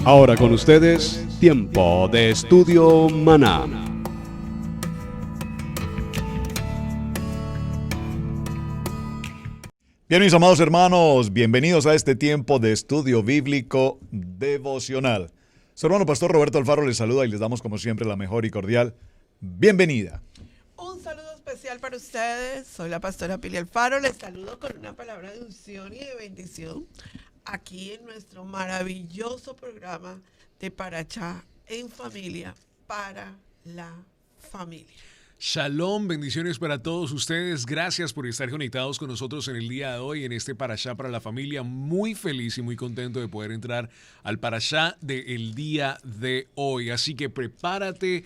Ahora con ustedes, Tiempo de Estudio Maná. Bien, mis amados hermanos, bienvenidos a este tiempo de estudio bíblico devocional. Su hermano pastor Roberto Alfaro les saluda y les damos como siempre la mejor y cordial bienvenida. Un saludo especial para ustedes. Soy la pastora Pili Alfaro. Les saludo con una palabra de unción y de bendición aquí en nuestro maravilloso programa de Parachá en familia para la familia. Shalom, bendiciones para todos ustedes. Gracias por estar conectados con nosotros en el día de hoy, en este Parashá para la familia. Muy feliz y muy contento de poder entrar al Parashá del día de hoy. Así que prepárate,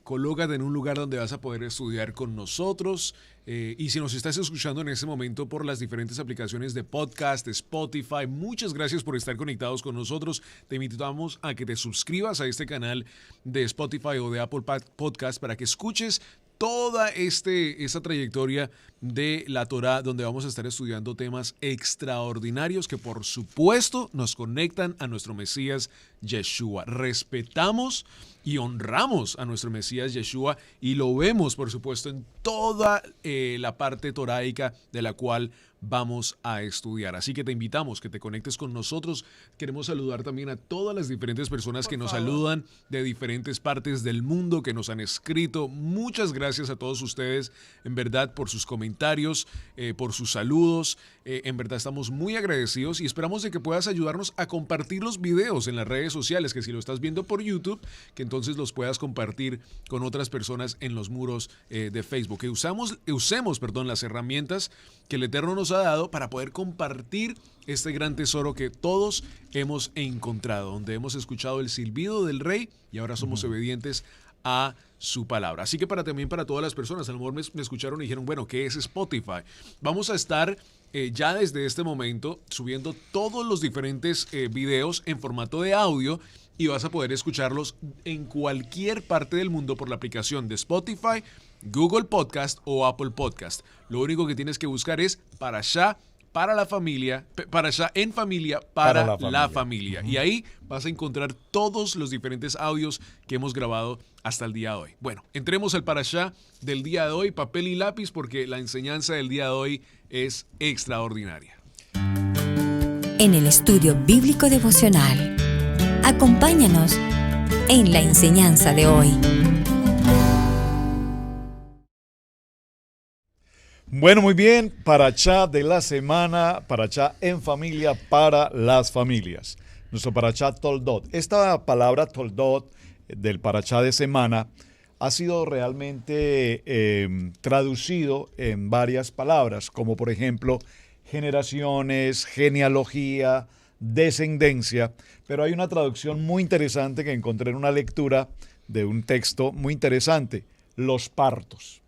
colócate en un lugar donde vas a poder estudiar con nosotros. Y si nos estás escuchando en este momento por las diferentes aplicaciones de podcast, de Spotify, muchas gracias por estar conectados con nosotros. Te invitamos a que te suscribas a este canal de Spotify o de Apple Podcast para que escuches toda esta trayectoria de la Torá, donde vamos a estar estudiando temas extraordinarios que por supuesto nos conectan a nuestro Mesías Yeshua. Respetamos y honramos a nuestro Mesías Yeshua y lo vemos por supuesto en toda la parte toráica de la cual vamos a estudiar. Así que te invitamos que te conectes con nosotros. Queremos saludar también a todas las diferentes personas que nos saludan de diferentes partes del mundo, que nos han escrito. Muchas gracias a todos ustedes, en verdad, por sus comentarios, por sus saludos. En verdad estamos muy agradecidos y esperamos de que puedas ayudarnos a compartir los videos en las redes sociales, que si lo estás viendo por YouTube, que entonces los puedas compartir con otras personas en los muros de Facebook. Que usemos las herramientas que el Eterno nos ha dado para poder compartir este gran tesoro que todos hemos encontrado, donde hemos escuchado el silbido del Rey y ahora somos obedientes a su palabra. Así que también para todas las personas, a lo mejor me escucharon y dijeron, bueno, ¿qué es Spotify? Vamos a estar ya desde este momento subiendo todos los diferentes videos en formato de audio y vas a poder escucharlos en cualquier parte del mundo por la aplicación de Spotify, Google Podcast o Apple Podcast. Lo único que tienes que buscar es Parashá para la familia, Parashá en familia para la familia. Y ahí vas a encontrar todos los diferentes audios que hemos grabado hasta el día de hoy. Bueno, entremos al Parashá del día de hoy, papel y lápiz, porque la enseñanza del día de hoy es extraordinaria. En el estudio bíblico devocional, acompáñanos en la enseñanza de hoy. Bueno, muy bien, Parashá de la semana, Parashá en familia para las familias. Nuestro Parashá Toldot. Esta palabra Toldot del Parashá de semana ha sido realmente traducido en varias palabras, como por ejemplo generaciones, genealogía, descendencia, pero hay una traducción muy interesante que encontré en una lectura de un texto muy interesante, los partos.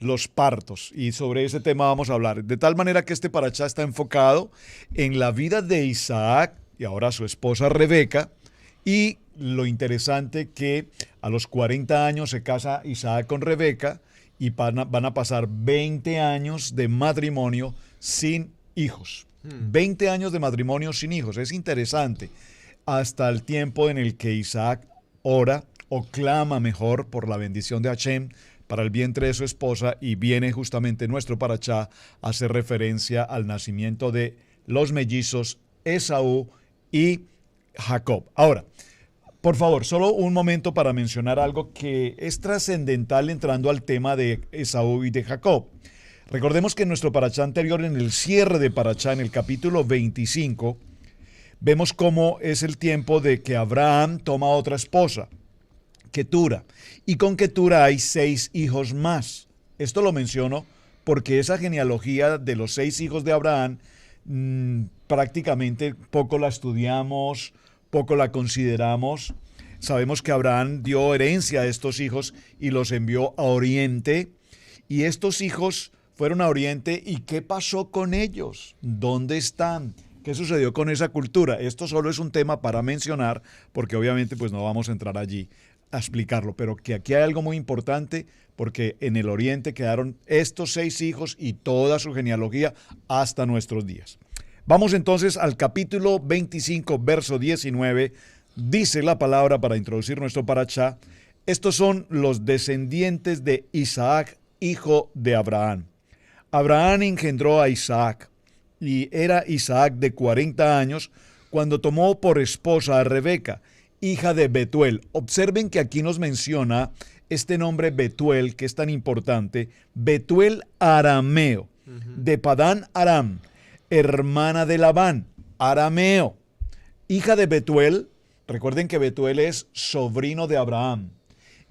Los partos, y sobre ese tema vamos a hablar. De tal manera que este Parashá está enfocado en la vida de Isaac y ahora su esposa Rebeca, y lo interesante que a los 40 años se casa Isaac con Rebeca y van a pasar 20 años de matrimonio sin hijos. 20 años de matrimonio sin hijos, es interesante, hasta el tiempo en el que Isaac ora o clama mejor por la bendición de Hashem para el vientre de su esposa, y viene justamente nuestro Parashá a hacer referencia al nacimiento de los mellizos Esaú y Jacob. Ahora, por favor, solo un momento para mencionar algo que es trascendental entrando al tema de Esaú y de Jacob. Recordemos que en nuestro Parashá anterior, en el cierre de Parashá, en el capítulo 25, vemos cómo es el tiempo de que Abraham toma otra esposa, Ketura, y con Ketura hay 6 hijos más. Esto lo menciono porque esa genealogía de los 6 hijos de Abraham prácticamente poco la estudiamos, poco la consideramos. Sabemos que Abraham dio herencia a estos hijos y los envió a Oriente, y estos hijos fueron a Oriente. ¿Y qué pasó con ellos? ¿Dónde están? ¿Qué sucedió con esa cultura? Esto solo es un tema para mencionar, porque obviamente pues no vamos a entrar allí a explicarlo, pero que aquí hay algo muy importante, porque en el Oriente quedaron estos 6 hijos y toda su genealogía hasta nuestros días. Vamos entonces al capítulo 25, verso 19. Dice la palabra para introducir nuestro parashá. Estos son los descendientes de Isaac, hijo de Abraham. Abraham engendró a Isaac, y era Isaac de 40 años cuando tomó por esposa a Rebeca, hija de Betuel. Observen que aquí nos menciona este nombre Betuel, que es tan importante, Betuel arameo, de Padán Aram, hermana de Labán, arameo, hija de Betuel. Recuerden que Betuel es sobrino de Abraham.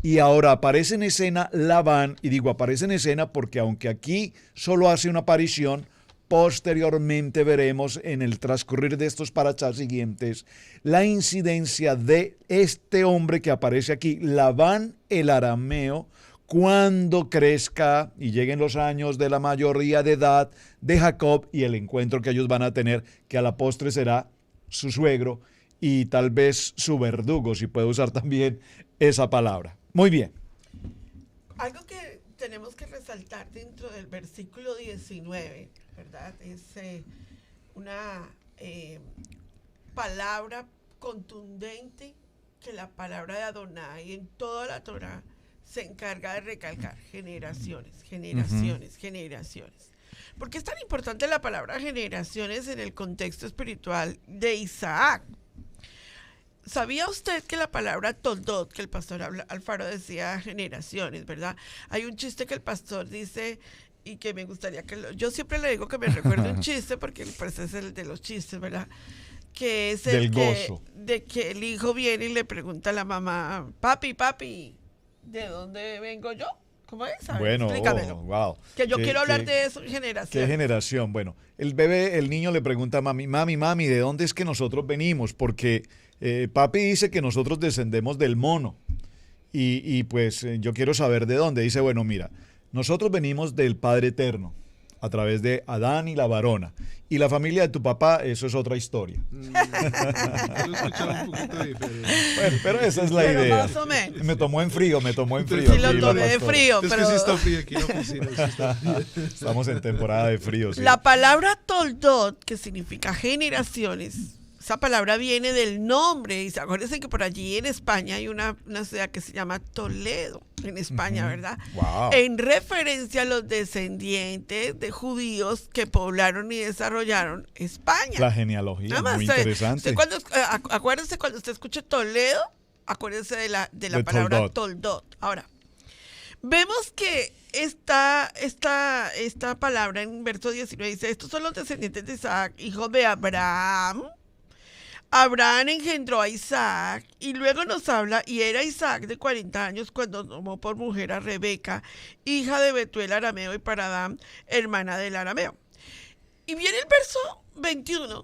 Y ahora aparece en escena Labán, y digo aparece en escena porque aunque aquí solo hace una aparición, posteriormente veremos en el transcurrir de estos parashás siguientes la incidencia de este hombre que aparece aquí, Labán el arameo, cuando crezca y lleguen los años de la mayoría de edad de Jacob y el encuentro que ellos van a tener, que a la postre será su suegro y tal vez su verdugo, si puedo usar también esa palabra. Muy bien. Algo que tenemos que resaltar dentro del versículo 19, ¿verdad? Es una palabra contundente que la palabra de Adonai en toda la Torah se encarga de recalcar: generaciones, generaciones, generaciones. ¿Por qué es tan importante la palabra generaciones en el contexto espiritual de Isaac? ¿Sabía usted que la palabra toldot, que el pastor Alfaro decía generaciones, ¿verdad? Hay un chiste que el pastor dice y que me gustaría yo siempre le digo que me recuerde un chiste porque pues es el de los chistes, ¿verdad? Que es el de que el hijo viene y le pregunta a la mamá: papi, ¿de dónde vengo yo? ¿Cómo es? Bueno, explícamelo. Wow. Que yo quiero hablar de eso, generación. ¿Qué generación? Bueno, el niño le pregunta a mami, ¿de dónde es que nosotros venimos? Porque papi dice que nosotros descendemos del mono. Y pues yo quiero saber de dónde. Dice, bueno, mira, nosotros venimos del Padre Eterno, a través de Adán y la varona. Y la familia de tu papá, eso es otra historia. Yo lo escuchaba un poquito diferente. Bueno, pero esa es la idea. Más o menos. Me tomó en frío. Sí, lo Aquí, tomé de pastora. frío, Es pero... que sí está frío aquí en la oficina. Sí está frío. Estamos en temporada de frío. Sí. La palabra toldot, que significa generaciones, esa palabra viene del nombre, y acuérdense que por allí en España hay una ciudad que se llama Toledo, en España, ¿verdad? Wow. En referencia a los descendientes de judíos que poblaron y desarrollaron España. La genealogía, Nada más, muy interesante. acuérdense cuando usted escuche Toledo, acuérdense de la palabra toldot. Ahora, vemos que esta palabra en verso 19 dice: estos son los descendientes de Isaac, hijo de Abraham. Abraham engendró a Isaac, y luego nos habla: y era Isaac de 40 años cuando tomó por mujer a Rebeca, hija de Betuel arameo y Paradán, hermana del arameo. Y viene el verso 21,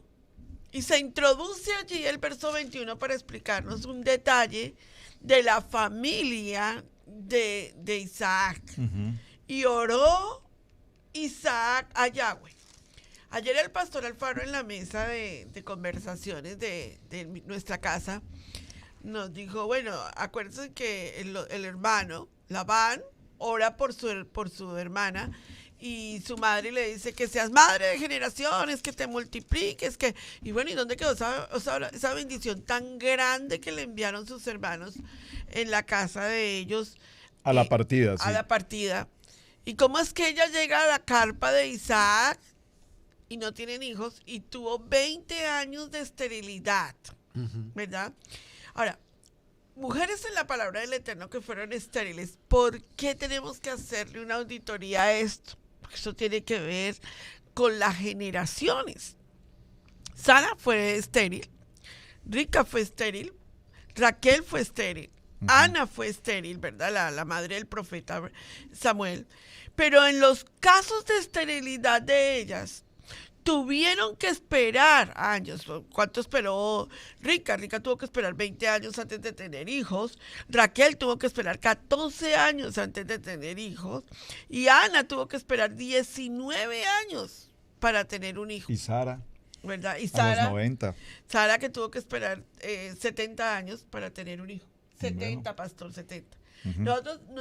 y se introduce allí el verso 21 para explicarnos un detalle de la familia de Isaac. Y oró Isaac a Yahweh. Ayer el pastor Alfaro, en la mesa de conversaciones de nuestra casa, nos dijo: bueno, acuérdense que el hermano Labán ora por su hermana, y su madre le dice: que seas madre de generaciones, que te multipliques, y bueno, ¿y dónde quedó esa bendición tan grande que le enviaron sus hermanos en la casa de ellos? A la partida, sí. A la partida. ¿Y cómo es que ella llega a la carpa de Isaac y no tienen hijos, y tuvo 20 años de esterilidad, ¿verdad? Ahora, mujeres en la palabra del Eterno que fueron estériles, ¿por qué tenemos que hacerle una auditoría a esto? Porque eso tiene que ver con las generaciones. Sara fue estéril, Rica fue estéril, Raquel fue estéril, Ana fue estéril, ¿verdad? La madre del profeta Samuel. Pero en los casos de esterilidad de ellas, tuvieron que esperar años. ¿Cuánto esperó Rica? Rica tuvo que esperar 20 años antes de tener hijos. Raquel tuvo que esperar 14 años antes de tener hijos. Y Ana tuvo que esperar 19 años para tener un hijo. Y Sara, ¿verdad? Y a los 90. Sara, que tuvo que esperar 70 años para tener un hijo. 70, bueno. Pastor, 70.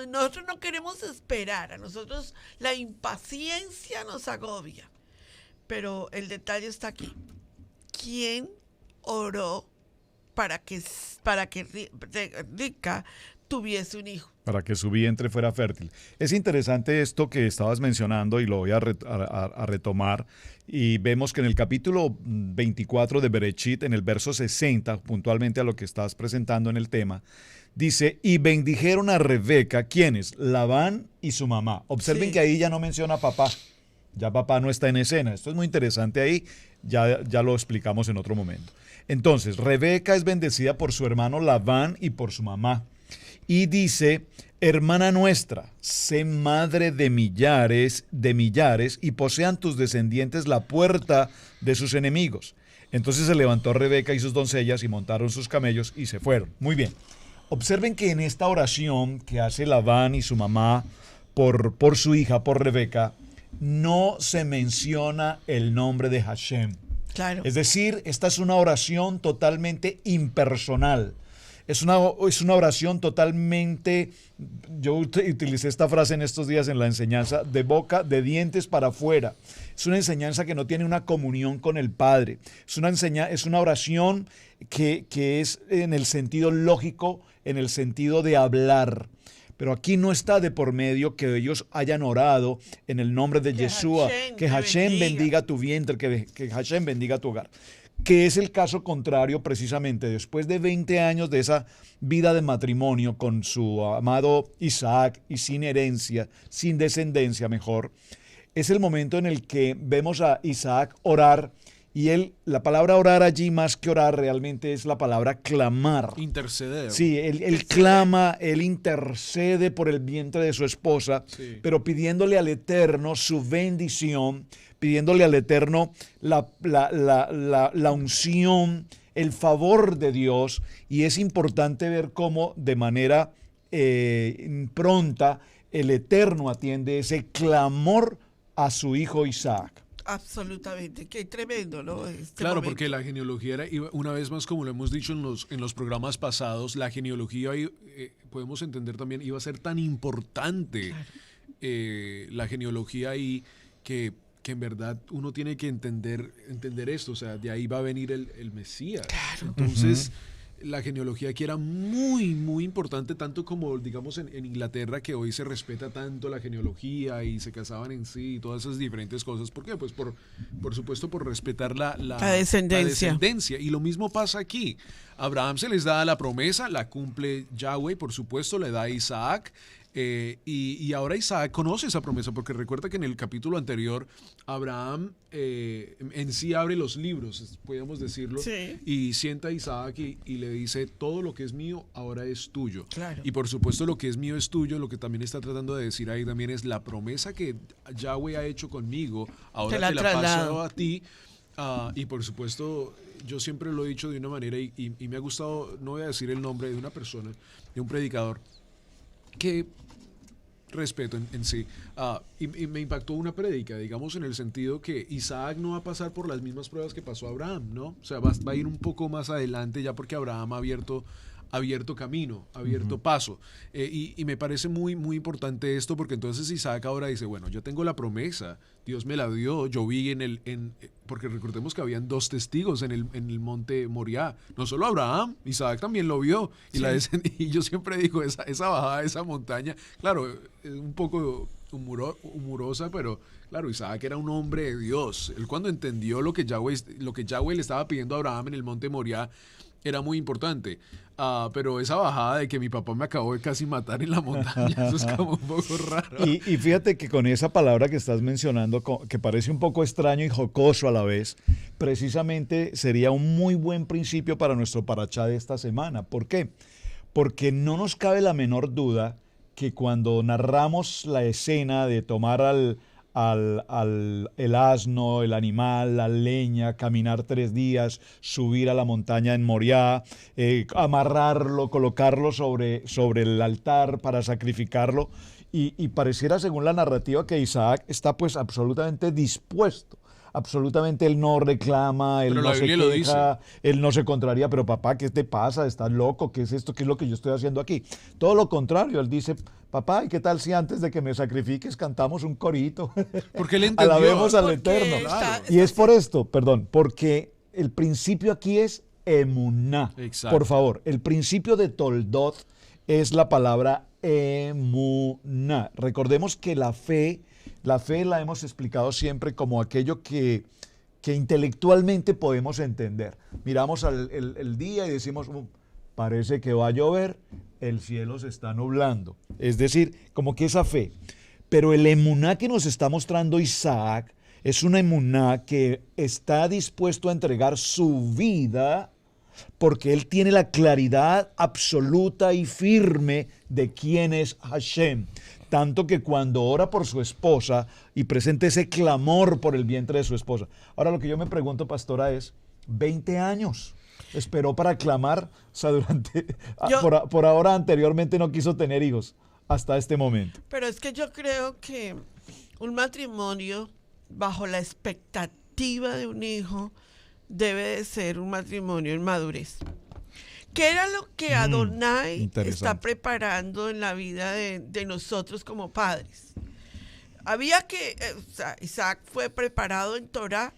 Nosotros no queremos esperar. A nosotros la impaciencia nos agobia. Pero el detalle está aquí. ¿Quién oró para que Rica tuviese un hijo? Para que su vientre fuera fértil. Es interesante esto que estabas mencionando y lo voy a retomar. Y vemos que en el capítulo 24 de Berechit, en el verso 60, puntualmente a lo que estás presentando en el tema, dice, y bendijeron a Rebeca, ¿quiénes? Labán y su mamá. Observen que ahí ya no menciona a papá. Ya papá no está en escena. Esto es muy interesante ahí. Ya lo explicamos en otro momento. Entonces, Rebeca es bendecida por su hermano Labán y por su mamá. Y dice, hermana nuestra, sé madre de millares, y posean tus descendientes la puerta de sus enemigos. Entonces se levantó Rebeca y sus doncellas y montaron sus camellos y se fueron. Muy bien. Observen que en esta oración que hace Labán y su mamá por su hija, por Rebeca, no se menciona el nombre de Hashem. Claro. Es decir, esta es una oración totalmente impersonal. Es una oración totalmente, yo utilicé esta frase en estos días en la enseñanza, de dientes para afuera. Es una enseñanza que no tiene una comunión con el Padre. Es una oración que es en el sentido lógico, en el sentido de hablar. Pero aquí no está de por medio que ellos hayan orado en el nombre de Yeshua, que Hashem bendiga tu vientre, que Hashem bendiga tu hogar. Que es el caso contrario precisamente después de 20 años de esa vida de matrimonio con su amado Isaac y sin herencia, sin descendencia mejor, es el momento en el que vemos a Isaac orar y la palabra orar allí más que orar realmente es la palabra clamar. Interceder. Sí, él clama, él intercede por el vientre de su esposa, sí, pero pidiéndole al Eterno su bendición, pidiéndole al Eterno la unción, el favor de Dios, y es importante ver cómo de manera pronta el Eterno atiende ese clamor a su hijo Isaac. Absolutamente, qué tremendo, ¿no? Claro, momento. Porque la genealogía era, una vez más, como lo hemos dicho en los programas pasados, la genealogía, podemos entender también, iba a ser tan importante, claro, la genealogía ahí que en verdad uno tiene que entender esto, o sea, de ahí va a venir el Mesías. Claro. Entonces, la genealogía aquí era muy, muy importante, tanto como, digamos, en Inglaterra, que hoy se respeta tanto la genealogía y se casaban en sí y todas esas diferentes cosas. ¿Por qué? Pues por supuesto por respetar la descendencia. Y lo mismo pasa aquí. A Abraham se les da la promesa, la cumple Yahweh, por supuesto, le da a Isaac. Y ahora Isaac conoce esa promesa, porque recuerda que en el capítulo anterior Abraham en sí abre los libros, podríamos decirlo, sí, y sienta a Isaac y le dice, todo lo que es mío ahora es tuyo. Claro. Y por supuesto lo que es mío es tuyo. Lo que también está tratando de decir ahí también es la promesa que Yahweh ha hecho conmigo, ahora te la paso a ti. Y por supuesto, yo siempre lo he dicho de una manera y me ha gustado, no voy a decir el nombre de una persona, de un predicador que respeto en sí, y me impactó una prédica, digamos, en el sentido que Isaac no va a pasar por las mismas pruebas que pasó Abraham, ¿no? O sea, va a ir un poco más adelante, ya porque Abraham ha abierto camino, abierto paso, y me parece muy, muy importante esto, porque entonces Isaac ahora dice, bueno, yo tengo la promesa, Dios me la dio, yo vi porque recordemos que habían 2 testigos en el monte Moriah, no solo Abraham, Isaac también lo vio, y, sí, y yo siempre digo, esa bajada de esa montaña, claro, es un poco humorosa, pero claro, Isaac era un hombre de Dios. Él cuando entendió lo que Yahweh le estaba pidiendo a Abraham en el monte Moriah, era muy importante. Pero esa bajada de que mi papá me acabó de casi matar en la montaña, eso es como un poco raro. Y fíjate que con esa palabra que estás mencionando, que parece un poco extraño y jocoso a la vez, precisamente sería un muy buen principio para nuestro parachá de esta semana. ¿Por qué? Porque no nos cabe la menor duda que cuando narramos la escena de tomar el asno, el animal, la leña, caminar 3 días, subir a la montaña en Moriah, amarrarlo, colocarlo sobre el altar para sacrificarlo, y pareciera, según la narrativa, que Isaac está pues absolutamente dispuesto absolutamente él no reclama, él Pero no la se Biblia lo queja, él no se contraría, pero papá, ¿qué te pasa? ¿Estás loco? ¿Qué es esto? ¿Qué es lo que yo estoy haciendo aquí? Todo lo contrario, él dice, papá, ¿y qué tal si antes de que me sacrifiques cantamos un corito? Porque él entendió. Alabemos al Porque Eterno. está- Y es por esto, perdón, porque el principio aquí es emuná. Exacto. Por favor, el principio de Toldot es la palabra emuná. Recordemos que la fe la hemos explicado siempre como aquello que intelectualmente podemos entender. Miramos el día y decimos, parece que va a llover, el cielo se está nublando. Es decir, como que esa fe. Pero el emuná que nos está mostrando Isaac es una emuná que está dispuesto a entregar su vida porque él tiene la claridad absoluta y firme de quién es Hashem. Tanto que cuando ora por su esposa y presenta ese clamor por el vientre de su esposa. Ahora lo que yo me pregunto, pastora, es 20 años. Esperó para clamar, o sea, por ahora anteriormente no quiso tener hijos hasta este momento. Pero es que yo creo que un matrimonio bajo la expectativa de un hijo debe de ser un matrimonio en madurez. ¿Qué era lo que Adonai está preparando en la vida de nosotros como padres? Había que, Isaac fue preparado en Torah,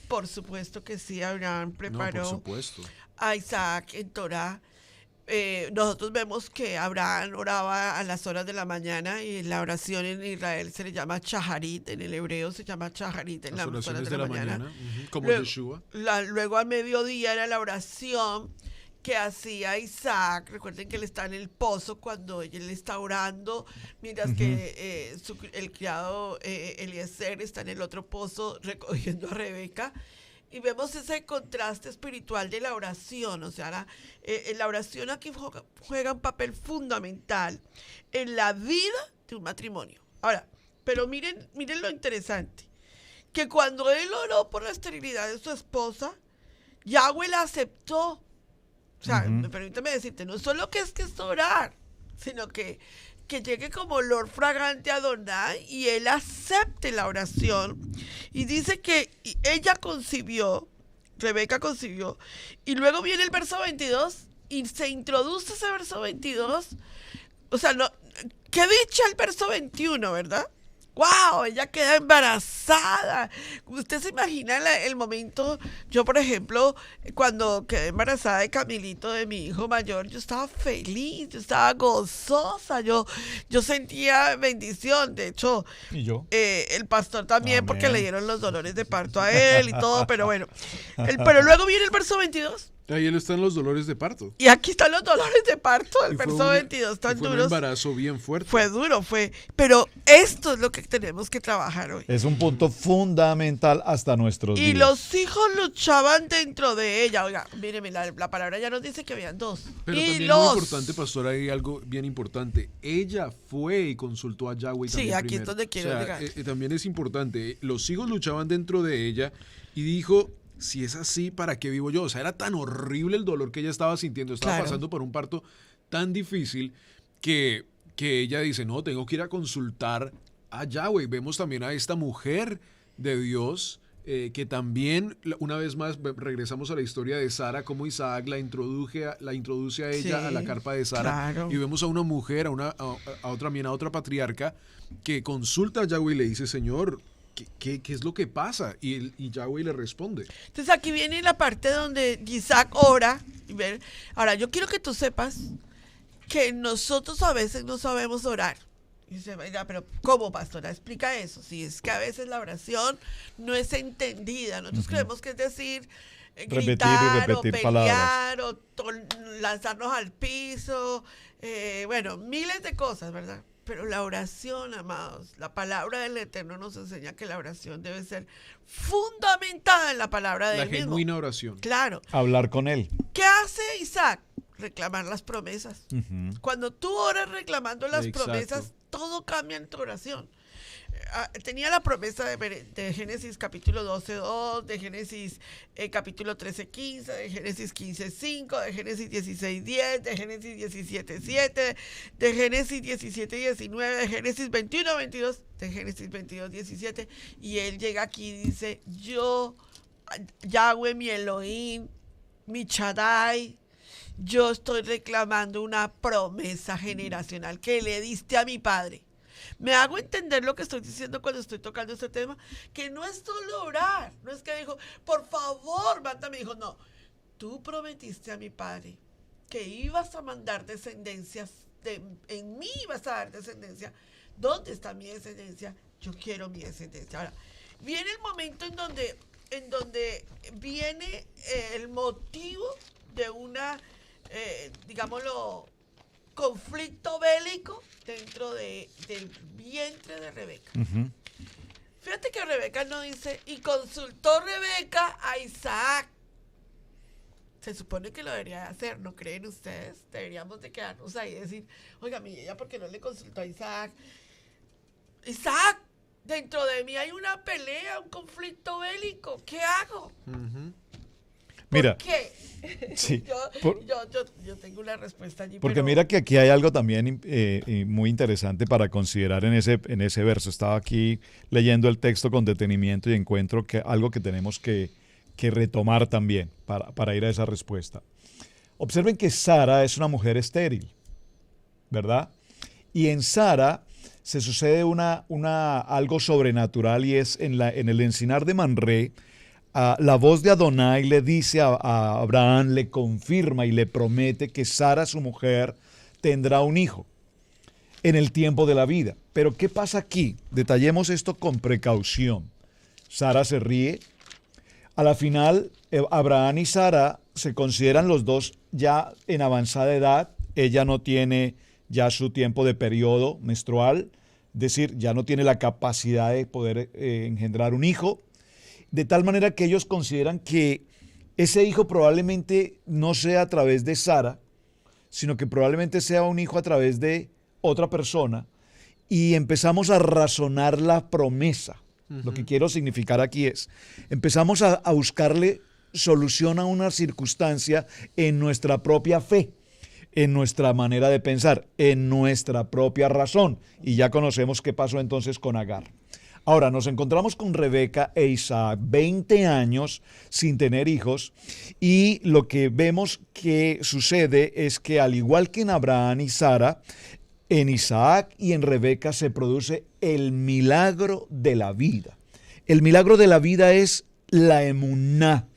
por supuesto que sí, Abraham preparó No, por supuesto. a Isaac en Torah. Nosotros vemos que Abraham oraba a las horas de la mañana y la oración en Israel se le llama Shaharit, en el hebreo se llama Shaharit en las horas de la mañana. Como Luego, Yeshua. Luego al mediodía era la oración que hacía Isaac. Recuerden que él está en el pozo cuando él está orando, mientras que el criado Eliezer está en el otro pozo recogiendo a Rebeca. Y vemos ese contraste espiritual de la oración, o sea, la oración aquí juega un papel fundamental en la vida de un matrimonio. Ahora, pero miren lo interesante, que cuando él oró por la esterilidad de su esposa, Yahweh la aceptó. O sea, permítame decirte, no solo que es orar, sino que llegue como olor fragante a Adonai y él acepte la oración. Y dice que ella concibió, Rebeca concibió, y luego viene el verso 22 y se introduce ese verso 22. O sea, no, qué dicha el verso 21, ¿verdad? ¡Wow! Ella queda embarazada. Usted se imagina el momento. Yo, por ejemplo, cuando quedé embarazada de Camilito, de mi hijo mayor, yo estaba feliz, yo estaba gozosa, yo sentía bendición. De hecho, ¿y yo? El pastor también, Amén. porque le dieron los dolores de parto a él y todo, pero bueno. Pero luego viene el verso 22. Ahí él está en los dolores de parto. Y aquí están los dolores de parto, el Y fue verso 22, tan fue un duros. embarazo bien fuerte. Fue duro, pero esto es lo que tenemos que trabajar hoy. Es un punto fundamental hasta nuestros Y días. los hijos luchaban dentro de ella. Oiga, míreme, la palabra ya nos dice que habían dos. Pero y también los... muy importante, pastor, hay algo bien importante. Ella fue y consultó a Yahweh Sí, también aquí primero. es donde quiero llegar. También es importante. Los hijos luchaban dentro de ella y dijo, si es así, ¿para qué vivo yo? O sea, era tan horrible el dolor que ella estaba sintiendo. Estaba Claro. pasando por un parto tan difícil que ella dice, no, tengo que ir a consultar a Yahweh. Vemos también a esta mujer de Dios que también, una vez más, regresamos a la historia de Sara, como Isaac la introduce a ella Sí, a la carpa de Sara. claro. Y vemos a una mujer, a otra patriarca, que consulta a Yahweh y le dice, Señor, ¿qué es lo que pasa? Y Yahweh le responde. Entonces aquí viene la parte donde Isaac ora. Ahora, yo quiero que tú sepas que nosotros a veces no sabemos orar. Y dice, venga, pero ¿cómo, pastora? Explica eso. Si es que a veces la oración no es entendida. Nosotros creemos que es decir, gritar, repetir o pelear, palabras. o lanzarnos al piso. Bueno, miles de cosas, ¿verdad? Pero la oración, amados, la palabra del Eterno nos enseña que la oración debe ser fundamentada en la palabra La del mismo. genuina oración. Claro. Hablar con él. ¿Qué hace Isaac? Reclamar las promesas. Cuando tú oras reclamando las Exacto. promesas, todo cambia en tu oración. tenía la promesa de Génesis capítulo 12:2, de Génesis capítulo 13:15, de Génesis 15:5, de Génesis 16:10, de Génesis 17:7, de Génesis 17:19, de Génesis 21:22, de Génesis 22:17, y él llega aquí y dice, yo, Yahweh, mi Elohim, mi Shaddai, yo estoy reclamando una promesa generacional que le diste a mi padre. Me hago entender lo que estoy diciendo cuando estoy tocando este tema, que no es solo orar, no es que dijo, por favor, mátame, dijo, no, tú prometiste a mi padre que ibas a mandar descendencias, en mí ibas a dar descendencia. ¿Dónde está mi descendencia? Yo quiero mi descendencia. Ahora, viene el momento en donde viene el motivo de una, digámoslo, conflicto bélico dentro del vientre de Rebeca. Ujú. Fíjate que Rebeca no dice, y consultó Rebeca a Isaac. Se supone que lo debería hacer, ¿no creen ustedes? Deberíamos de quedarnos ahí y decir, oiga, mi ella, ¿por qué no le consultó a Isaac? Isaac, dentro de mí hay una pelea, un conflicto bélico, ¿qué hago? Mira, ¿Por qué? sí, yo tengo una respuesta allí. porque pero mira que aquí hay algo también muy interesante para considerar en ese verso. Estaba aquí leyendo el texto con detenimiento y encuentro que algo que tenemos que retomar también para ir a esa respuesta. Observen que Sara es una mujer estéril, ¿verdad? Y en Sara se sucede algo sobrenatural, y es en el encinar de Mamré. La voz de Adonai le dice a Abraham, le confirma y le promete que Sara, su mujer, tendrá un hijo en el tiempo de la vida. Pero ¿qué pasa aquí? Detallemos esto con precaución. Sara se ríe. A la final, Abraham y Sara se consideran los dos ya en avanzada edad. Ella no tiene ya su tiempo de periodo menstrual, es decir, ya no tiene la capacidad de poder engendrar un hijo. De tal manera que ellos consideran que ese hijo probablemente no sea a través de Sara, sino que probablemente sea un hijo a través de otra persona, y empezamos a razonar la promesa. Lo que quiero significar aquí es, empezamos a buscarle solución a una circunstancia en nuestra propia fe, en nuestra manera de pensar, en nuestra propia razón, y ya conocemos qué pasó entonces con Agar. Ahora, nos encontramos con Rebeca e Isaac, 20 años sin tener hijos, y lo que vemos que sucede es que, al igual que en Abraham y Sara, en Isaac y en Rebeca se produce el milagro de la vida. El milagro de la vida es la emuná,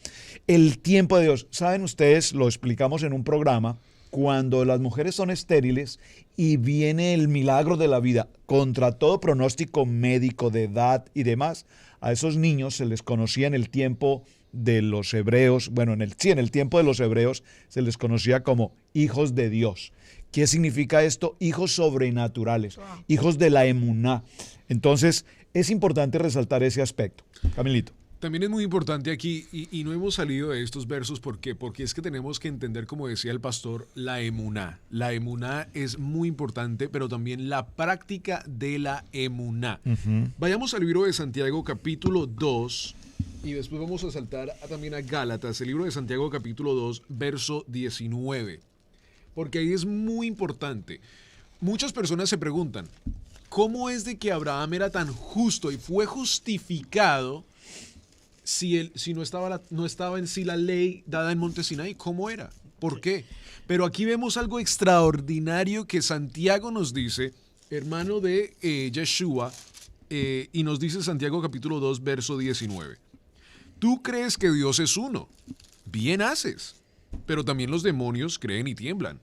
el tiempo de Dios. Saben ustedes, lo explicamos en un programa, cuando las mujeres son estériles y viene el milagro de la vida, contra todo pronóstico médico de edad y demás, a esos niños se les conocía en el tiempo de los hebreos, bueno, en el tiempo de los hebreos se les conocía como hijos de Dios. ¿Qué significa esto? Hijos sobrenaturales, hijos de la emuná. Entonces, es importante resaltar ese aspecto. Camilito. También es muy importante aquí, y no hemos salido de estos versos, ¿por qué? Porque es que tenemos que entender, como decía el pastor, la emuná. La emuná es muy importante, pero también la práctica de la emuná. Vayamos al libro de Santiago, capítulo 2, y después vamos a saltar también a Gálatas, el libro de Santiago, capítulo 2, verso 19. Porque ahí es muy importante. Muchas personas se preguntan, ¿cómo es de que Abraham era tan justo y fue justificado si no estaba en sí la ley dada en Monte Sinaí? ¿Cómo era? ¿Por qué? Pero aquí vemos algo extraordinario que Santiago nos dice, hermano de Yeshua, y nos dice Santiago capítulo 2, verso 19. Tú crees que Dios es uno. Bien haces. Pero también los demonios creen y tiemblan.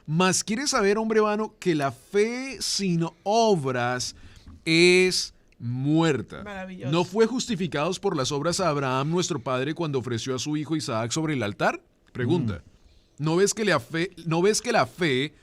Mas quieres saber, hombre vano, que la fe sin obras es muerta. Maravilloso. ¿No fue justificados por las obras a Abraham, nuestro padre, cuando ofreció a su hijo Isaac sobre el altar? Pregunta. ¿No ves que la fe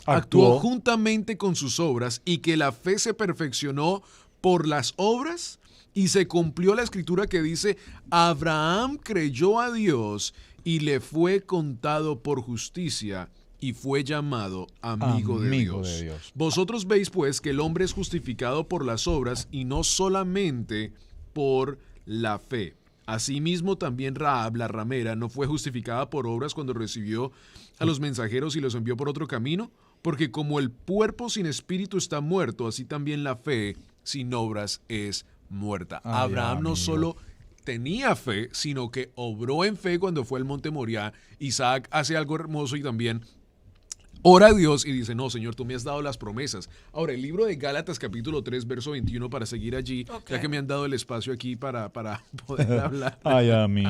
actuó juntamente con sus obras y que la fe se perfeccionó por las obras? Y se cumplió la escritura que dice, Abraham creyó a Dios y le fue contado por justicia, y fue llamado amigo de Dios. Vosotros veis pues que el hombre es justificado por las obras y no solamente por la fe. Asimismo también Rahab, la ramera, no fue justificada por obras cuando recibió a los mensajeros y los envió por otro camino, porque como el cuerpo sin espíritu está muerto, así también la fe sin obras es muerta. Abraham no solo tenía fe, sino que obró en fe cuando fue al monte Moriah. Isaac hace algo hermoso y también ora a Dios y dice, no, Señor, tú me has dado las promesas. Ahora, el libro de Gálatas, capítulo 3, verso 21, para seguir allí, ya que me han dado el espacio aquí para poder hablar. Ay, amigo.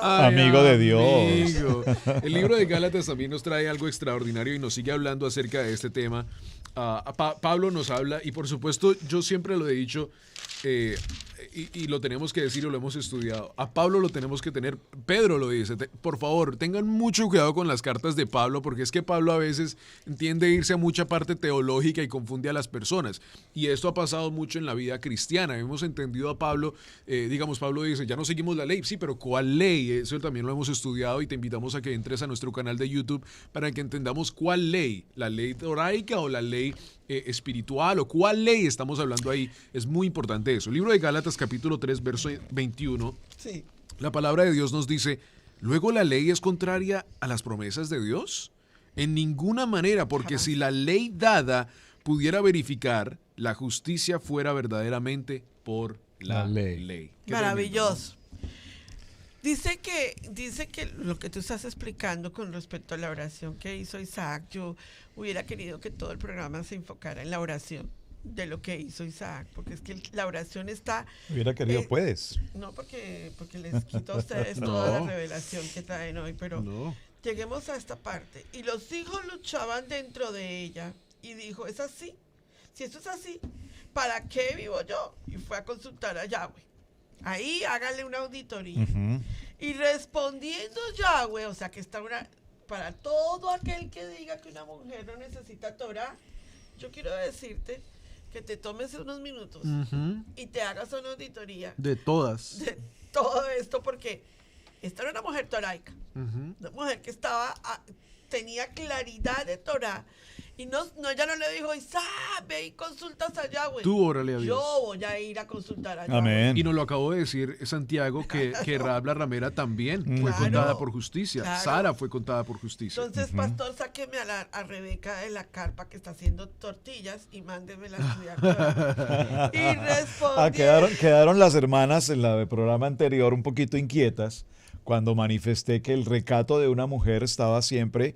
Amigo de Dios. El libro de Gálatas también nos trae algo extraordinario y nos sigue hablando acerca de este tema. Pablo nos habla y, por supuesto, yo siempre lo he dicho, y lo tenemos que decir, o lo hemos estudiado. A Pablo lo tenemos que tener. Pedro lo dice. Por favor, tengan mucho cuidado con las cartas de Pablo, porque es que Pablo a veces tiende a irse a mucha parte teológica y confunde a las personas. Y esto ha pasado mucho en la vida cristiana. Hemos entendido a Pablo, Pablo dice, ya no seguimos la ley. Sí, pero ¿cuál ley? Eso también lo hemos estudiado y te invitamos a que entres a nuestro canal de YouTube para que entendamos cuál ley. ¿La ley toraica o la ley espiritual o cuál ley estamos hablando ahí? Es muy importante eso. El libro de Gálatas capítulo 3 verso 21, Sí. La palabra de Dios nos dice, ¿luego la ley es contraria a las promesas de Dios? En ninguna manera, porque si la ley dada pudiera verificar, la justicia fuera verdaderamente por la ley. Qué maravilloso. Dice que lo que tú estás explicando con respecto a la oración que hizo Isaac, yo hubiera querido que todo el programa se enfocara en la oración de lo que hizo Isaac, porque es que la oración está... Hubiera querido, puedes. No, porque les quito a ustedes toda la revelación que traen hoy, pero lleguemos a esta parte. Y los hijos luchaban dentro de ella, y dijo, es así, si esto es así, ¿para qué vivo yo? Y fue a consultar a Yahweh. Ahí háganle una auditoría. Y respondiendo Yahweh, o sea que está para todo aquel que diga que una mujer no necesita Torah, yo quiero decirte que te tomes unos minutos y te hagas una auditoría de todas. De todo esto, porque esta era una mujer toraica, una mujer que tenía claridad de Torah. Y ella no le dijo, Isaac, ve y consultas a Yahweh. Tú órale a Dios. Yo voy a ir a consultar a Yahweh. Amén. Y nos lo acabó de decir Santiago, que Rahab la ramera también fue contada por justicia. Claro. Sara fue contada por justicia. Entonces, pastor, sáqueme a Rebeca de la carpa que está haciendo tortillas y mándemela a estudiar. Y respondió. Quedaron las hermanas en el programa anterior un poquito inquietas cuando manifesté que el recato de una mujer estaba siempre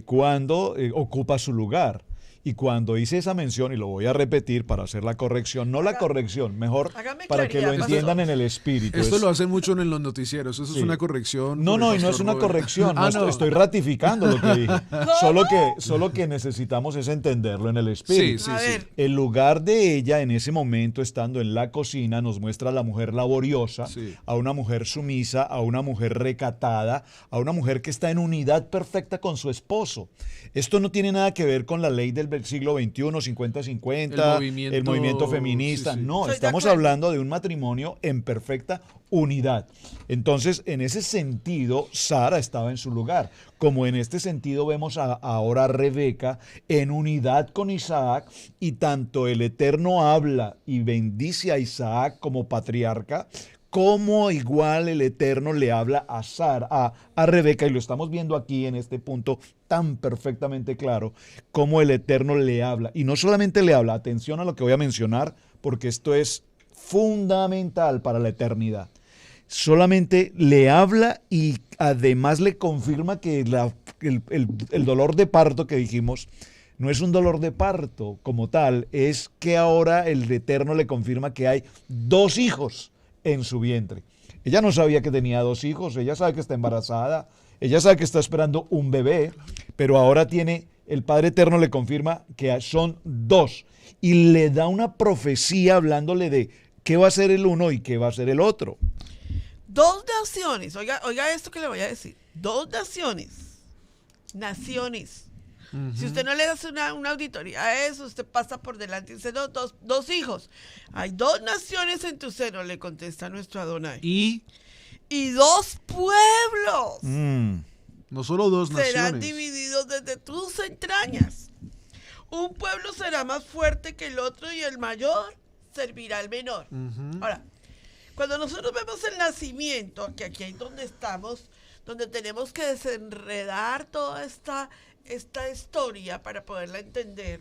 cuando ocupa su lugar. Y cuando hice esa mención, y lo voy a repetir para hacer la corrección, no la corrección, mejor para que lo entiendan en el espíritu. Esto lo hacen mucho en los noticieros, eso es una corrección. No, y no es una corrección, estoy ratificando lo que dije. Solo que necesitamos es entenderlo en el espíritu. Sí. El lugar de ella en ese momento, estando en la cocina, nos muestra a la mujer laboriosa, a una mujer sumisa, a una mujer recatada, a una mujer que está en unidad perfecta con su esposo. Esto no tiene nada que ver con la ley del siglo XXI, 50-50, el movimiento feminista. No, estamos hablando de un matrimonio en perfecta unidad. Entonces, en ese sentido, Sara estaba en su lugar. Como en este sentido vemos ahora a Rebeca en unidad con Isaac, y tanto el Eterno habla y bendice a Isaac como patriarca, como igual el Eterno le habla a Sara, a Rebeca, y lo estamos viendo aquí en este punto tan perfectamente claro, cómo el Eterno le habla. Y no solamente le habla, atención a lo que voy a mencionar, porque esto es fundamental para la eternidad. Solamente le habla y además le confirma que el dolor de parto que dijimos no es un dolor de parto como tal, es que ahora el Eterno le confirma que hay 2 hijos en su vientre. Ella no sabía que tenía 2 hijos, ella sabe que está embarazada, ella sabe que está esperando un bebé, pero ahora el Padre Eterno le confirma que son 2 y le da una profecía hablándole de qué va a ser el uno y qué va a ser el otro. 2 naciones, oiga esto que le voy a decir, 2 naciones. Si usted no le hace una auditoría a eso, usted pasa por delante y dice, no, 2 hijos. Hay 2 naciones en tu seno, le contesta nuestro Adonai. Y 2 pueblos. No solo dos serán naciones. divididos desde tus entrañas. Un pueblo será más fuerte que el otro y el mayor servirá al menor. Ahora, cuando nosotros vemos el nacimiento, que aquí es donde estamos, donde tenemos que desenredar toda esta historia para poderla entender.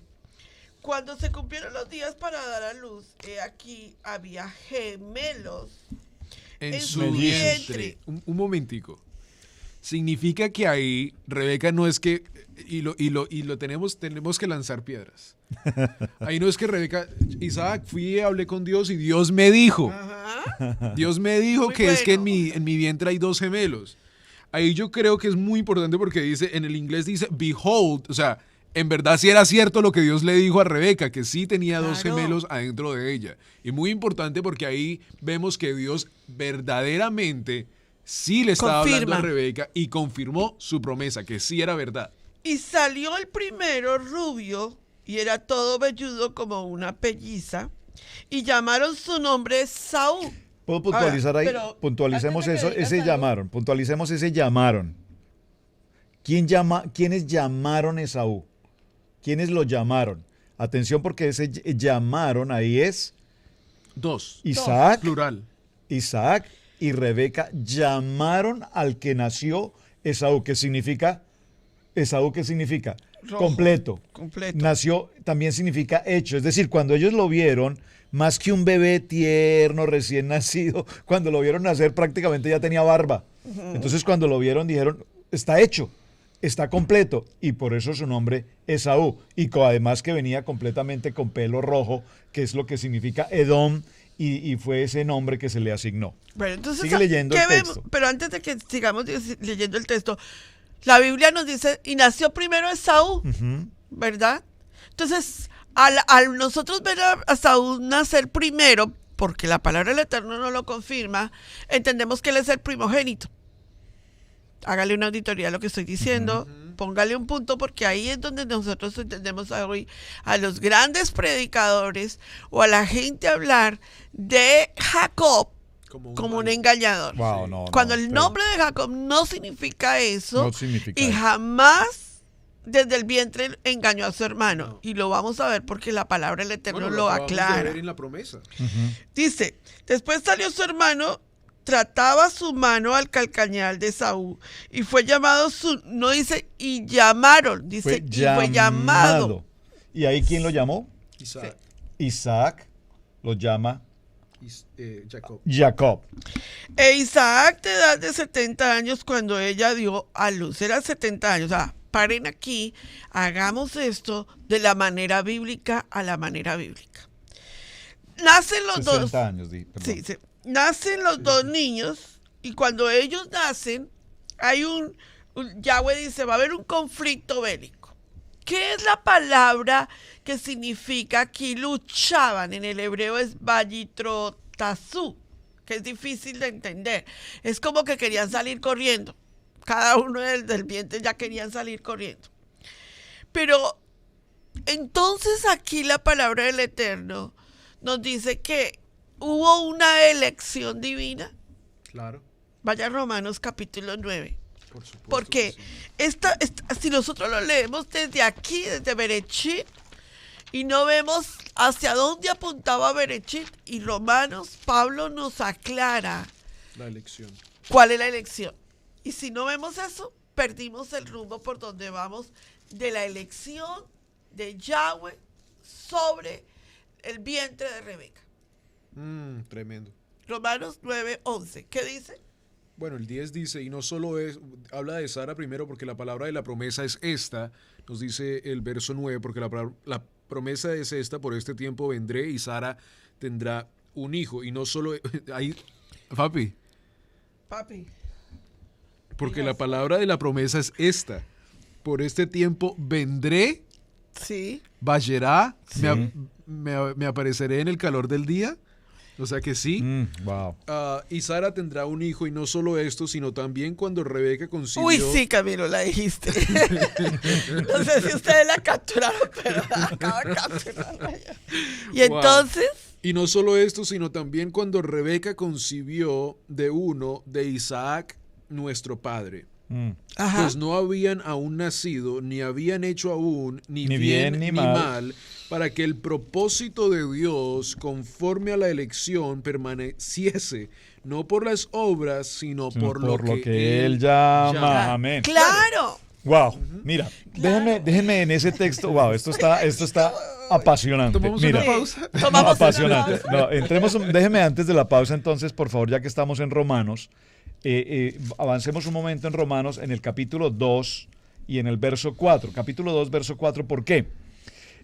Cuando se cumplieron los días para dar a luz, aquí había gemelos en su vientre. Un momentico. Significa que ahí Rebeca no es que tenemos que lanzar piedras. Ahí no es que Rebeca, Isaac, fui y hablé con Dios y Dios me dijo. Ajá. Dios me dijo Muy que es que bueno. en mi vientre hay 2 gemelos. Ahí yo creo que es muy importante porque dice, en el inglés dice behold, o sea, en verdad sí era cierto lo que Dios le dijo a Rebeca, que sí tenía 2 Claro. gemelos adentro de ella. Y muy importante porque ahí vemos que Dios verdaderamente sí le estaba hablando a Confirma. Rebeca y confirmó su promesa, que sí era verdad. Y salió el primero rubio y era todo velludo como una pelliza y llamaron su nombre Saúl. ¿Puedo puntualizar Ahora, ahí? pero Puntualicemos antes de que eso, digas ese algo. llamaron. Puntualicemos ese llamaron. ¿Quiénes llamaron a Esaú? ¿Quiénes lo llamaron? Atención porque ese llamaron ahí es 2. Isaac, Plural. Isaac y Rebeca llamaron al que nació Esaú. ¿Qué significa? Esaú, ¿qué significa? Rojo. Completo. Completo. Nació también significa hecho. Es decir, cuando ellos lo vieron, más que un bebé tierno, recién nacido, cuando lo vieron nacer prácticamente ya tenía barba. Entonces cuando lo vieron dijeron, está hecho, está completo. Y por eso su nombre Esaú. Y además que venía completamente con pelo rojo, que es lo que significa Edom, y fue ese nombre que se le asignó. Bueno, entonces, Sigue leyendo ¿qué el vemos? texto. Pero antes de que sigamos leyendo el texto, la Biblia nos dice, y nació primero Esaú, ¿verdad? Entonces, al nosotros ver a Saúl nacer primero, porque la palabra del Eterno no lo confirma, entendemos que él es el primogénito. Hágale una auditoría a lo que estoy diciendo, póngale un punto, porque ahí es donde nosotros entendemos hoy a los grandes predicadores o a la gente hablar de Jacob como un engañador. Wow, no, Cuando no, el pero nombre de Jacob no significa eso, no significa y eso. jamás desde el vientre engañó a su hermano. No. Y lo vamos a ver porque la palabra del Eterno Bueno, lo acabamos de aclara. ver en la promesa. Dice, después salió su hermano, trataba su mano al calcañal de Saúl y fue llamado no dice y llamaron, dice y fue llamado. ¿Y ahí quién lo llamó? Isaac, Isaac lo llama Jacob. Jacob. E Isaac de edad de 70 años cuando ella dio a luz. Era 70 años. O sea, paren aquí, hagamos esto de la manera bíblica a la manera bíblica. Nacen los 60 dos. años, perdón. Sí, nacen los dos niños y cuando ellos nacen hay Yahweh dice, va a haber un conflicto bélico. ¿Qué es la palabra que significa aquí luchaban? En el hebreo es Vayitrotazú, que es difícil de entender. Es como que querían salir corriendo. Cada uno del vientre ya querían salir corriendo. Pero entonces aquí la palabra del Eterno nos dice que hubo una elección divina. Claro, Vaya a Romanos capítulo 9. por supuesto. Porque que sí. si nosotros lo leemos desde aquí, desde Berechit, y no vemos hacia dónde apuntaba Berechit, y Romanos, Pablo nos aclara La elección. cuál es la elección. Y si no vemos eso, perdimos el rumbo por donde vamos de la elección de Yahweh sobre el vientre de Rebeca. Tremendo. Romanos 9:11. ¿Qué dice? Bueno, el 10 dice, y no solo habla de Sara primero, porque la palabra de la promesa es esta, nos dice el verso 9, porque la promesa es esta, por este tiempo vendré y Sara tendrá un hijo. Y no solo, ahí, papi, Papi. porque Diga la palabra de la promesa es esta, por este tiempo vendré, Sí. vayerá, Sí. me apareceré en el calor del día. O sea que sí. Wow. Y Sara tendrá un hijo, y no solo esto, sino también cuando Rebeca concibió. Uy, sí, Camilo, la dijiste. No sé si ustedes la capturaron, pero la acabo de capturarla ya. Y Wow. entonces, Y no solo esto, sino también cuando Rebeca concibió de uno de Isaac, nuestro padre. Ajá. pues no habían aún nacido, ni habían hecho aún ni Ni bien bien ni ni mal, para que el propósito de Dios, conforme a la elección, permaneciese, no por las obras, sino por lo que Él llama. llama. Amén. Claro. Wow, mira, déjenme en ese texto. Wow, esto está apasionante. ¿Tomamos Mira, una pausa? Tomamos una apasionante. pausa. Déjenme antes de la pausa, entonces, por favor, ya que estamos en Romanos, avancemos un momento en Romanos, en el capítulo 2 y en el verso 4. Capítulo 2, verso 4, ¿por qué?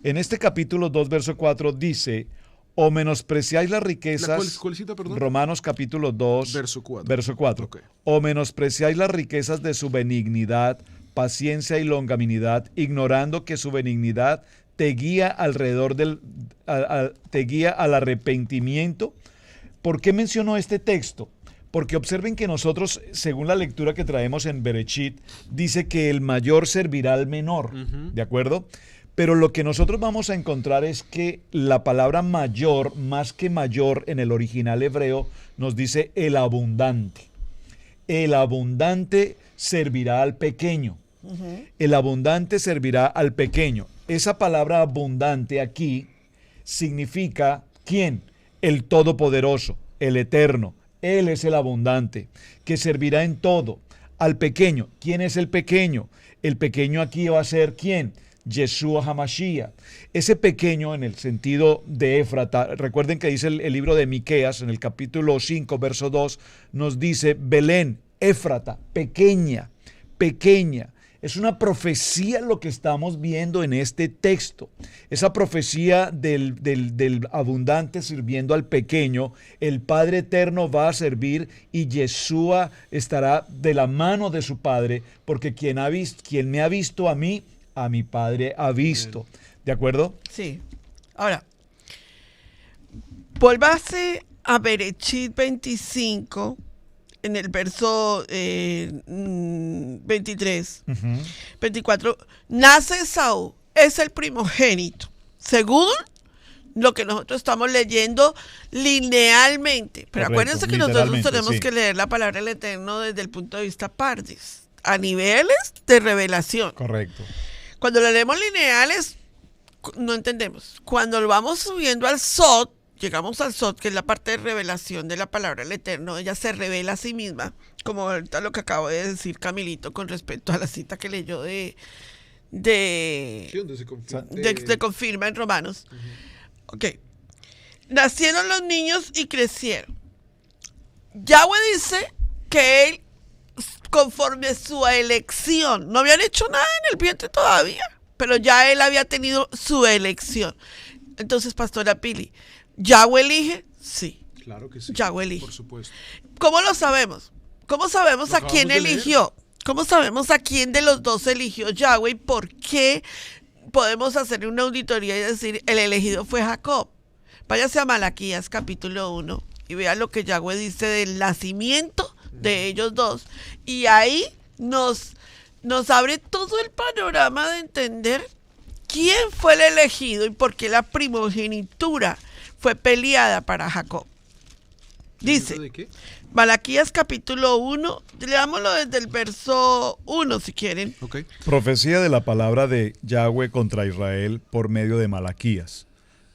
En este capítulo 2, verso 4 dice, o menospreciáis las riquezas. ¿Cuál cita, perdón? Romanos capítulo 2, Verso 4. Verso 4. Ok. O menospreciáis las riquezas de su benignidad, paciencia y longanimidad, ignorando que su benignidad te guía alrededor te guía al arrepentimiento. ¿Por qué mencionó este texto? Porque observen que nosotros, según la lectura que traemos en Berechit, dice que el mayor servirá al menor, ¿de acuerdo? Pero lo que nosotros vamos a encontrar es que la palabra mayor, más que mayor en el original hebreo, nos dice el abundante. El abundante servirá al pequeño. El abundante servirá al pequeño. Esa palabra abundante aquí significa ¿quién? El Todopoderoso, el Eterno. Él es el abundante, que servirá en todo. Al pequeño. ¿Quién es el pequeño? El pequeño aquí va a ser ¿quién? Yeshua HaMashiach. Ese pequeño en el sentido de Éfrata, recuerden que dice el libro de Miqueas en el capítulo 5, verso 2, nos dice Belén, Éfrata, pequeña, pequeña. Es una profecía lo que estamos viendo en este texto. Esa profecía del abundante sirviendo al pequeño. El Padre Eterno va a servir y Yeshua estará de la mano de su Padre, porque quien me ha visto a mí, a mi Padre ha visto. ¿De acuerdo? Sí. Ahora, vuélvase a Berechit 25, en el verso 23, 24. Nace Esaú, es el primogénito, según lo que nosotros estamos leyendo linealmente. Pero Correcto, acuérdense que nosotros literalmente, tenemos sí. que leer la palabra del Eterno desde el punto de vista pardis, a niveles de revelación. Correcto. Cuando lo leemos lineales, no entendemos. Cuando lo vamos subiendo al Sot, llegamos al Sot, que es la parte de revelación de la palabra del Eterno, ella se revela a sí misma, como ahorita lo que acabo de decir Camilito con respecto a la cita que leyó Sí, donde se de confirma en Romanos. Ok. Nacieron los niños y crecieron. Yahweh dice que él, conforme a su elección, no habían hecho nada en el vientre todavía, pero ya él había tenido su elección. Entonces, Pastora Pili, ¿Yahweh elige? Sí. Claro que sí. Yahweh elige. Por supuesto. ¿Cómo lo sabemos? ¿Cómo sabemos Lo a quién acabamos de eligió? ¿Cómo sabemos a quién de los dos eligió Yahweh y por qué podemos hacer una auditoría y decir el elegido fue Jacob? Váyase a Malaquías capítulo 1 y vea lo que Yahweh dice del nacimiento de ellos dos. Y ahí nos abre todo el panorama de entender quién fue el elegido y por qué la primogenitura fue peleada para Jacob. Dice, ¿De qué? Malaquías capítulo 1, leámoslo desde el verso 1 si quieren. Ok. Profecía de la palabra de Yahweh contra Israel por medio de Malaquías.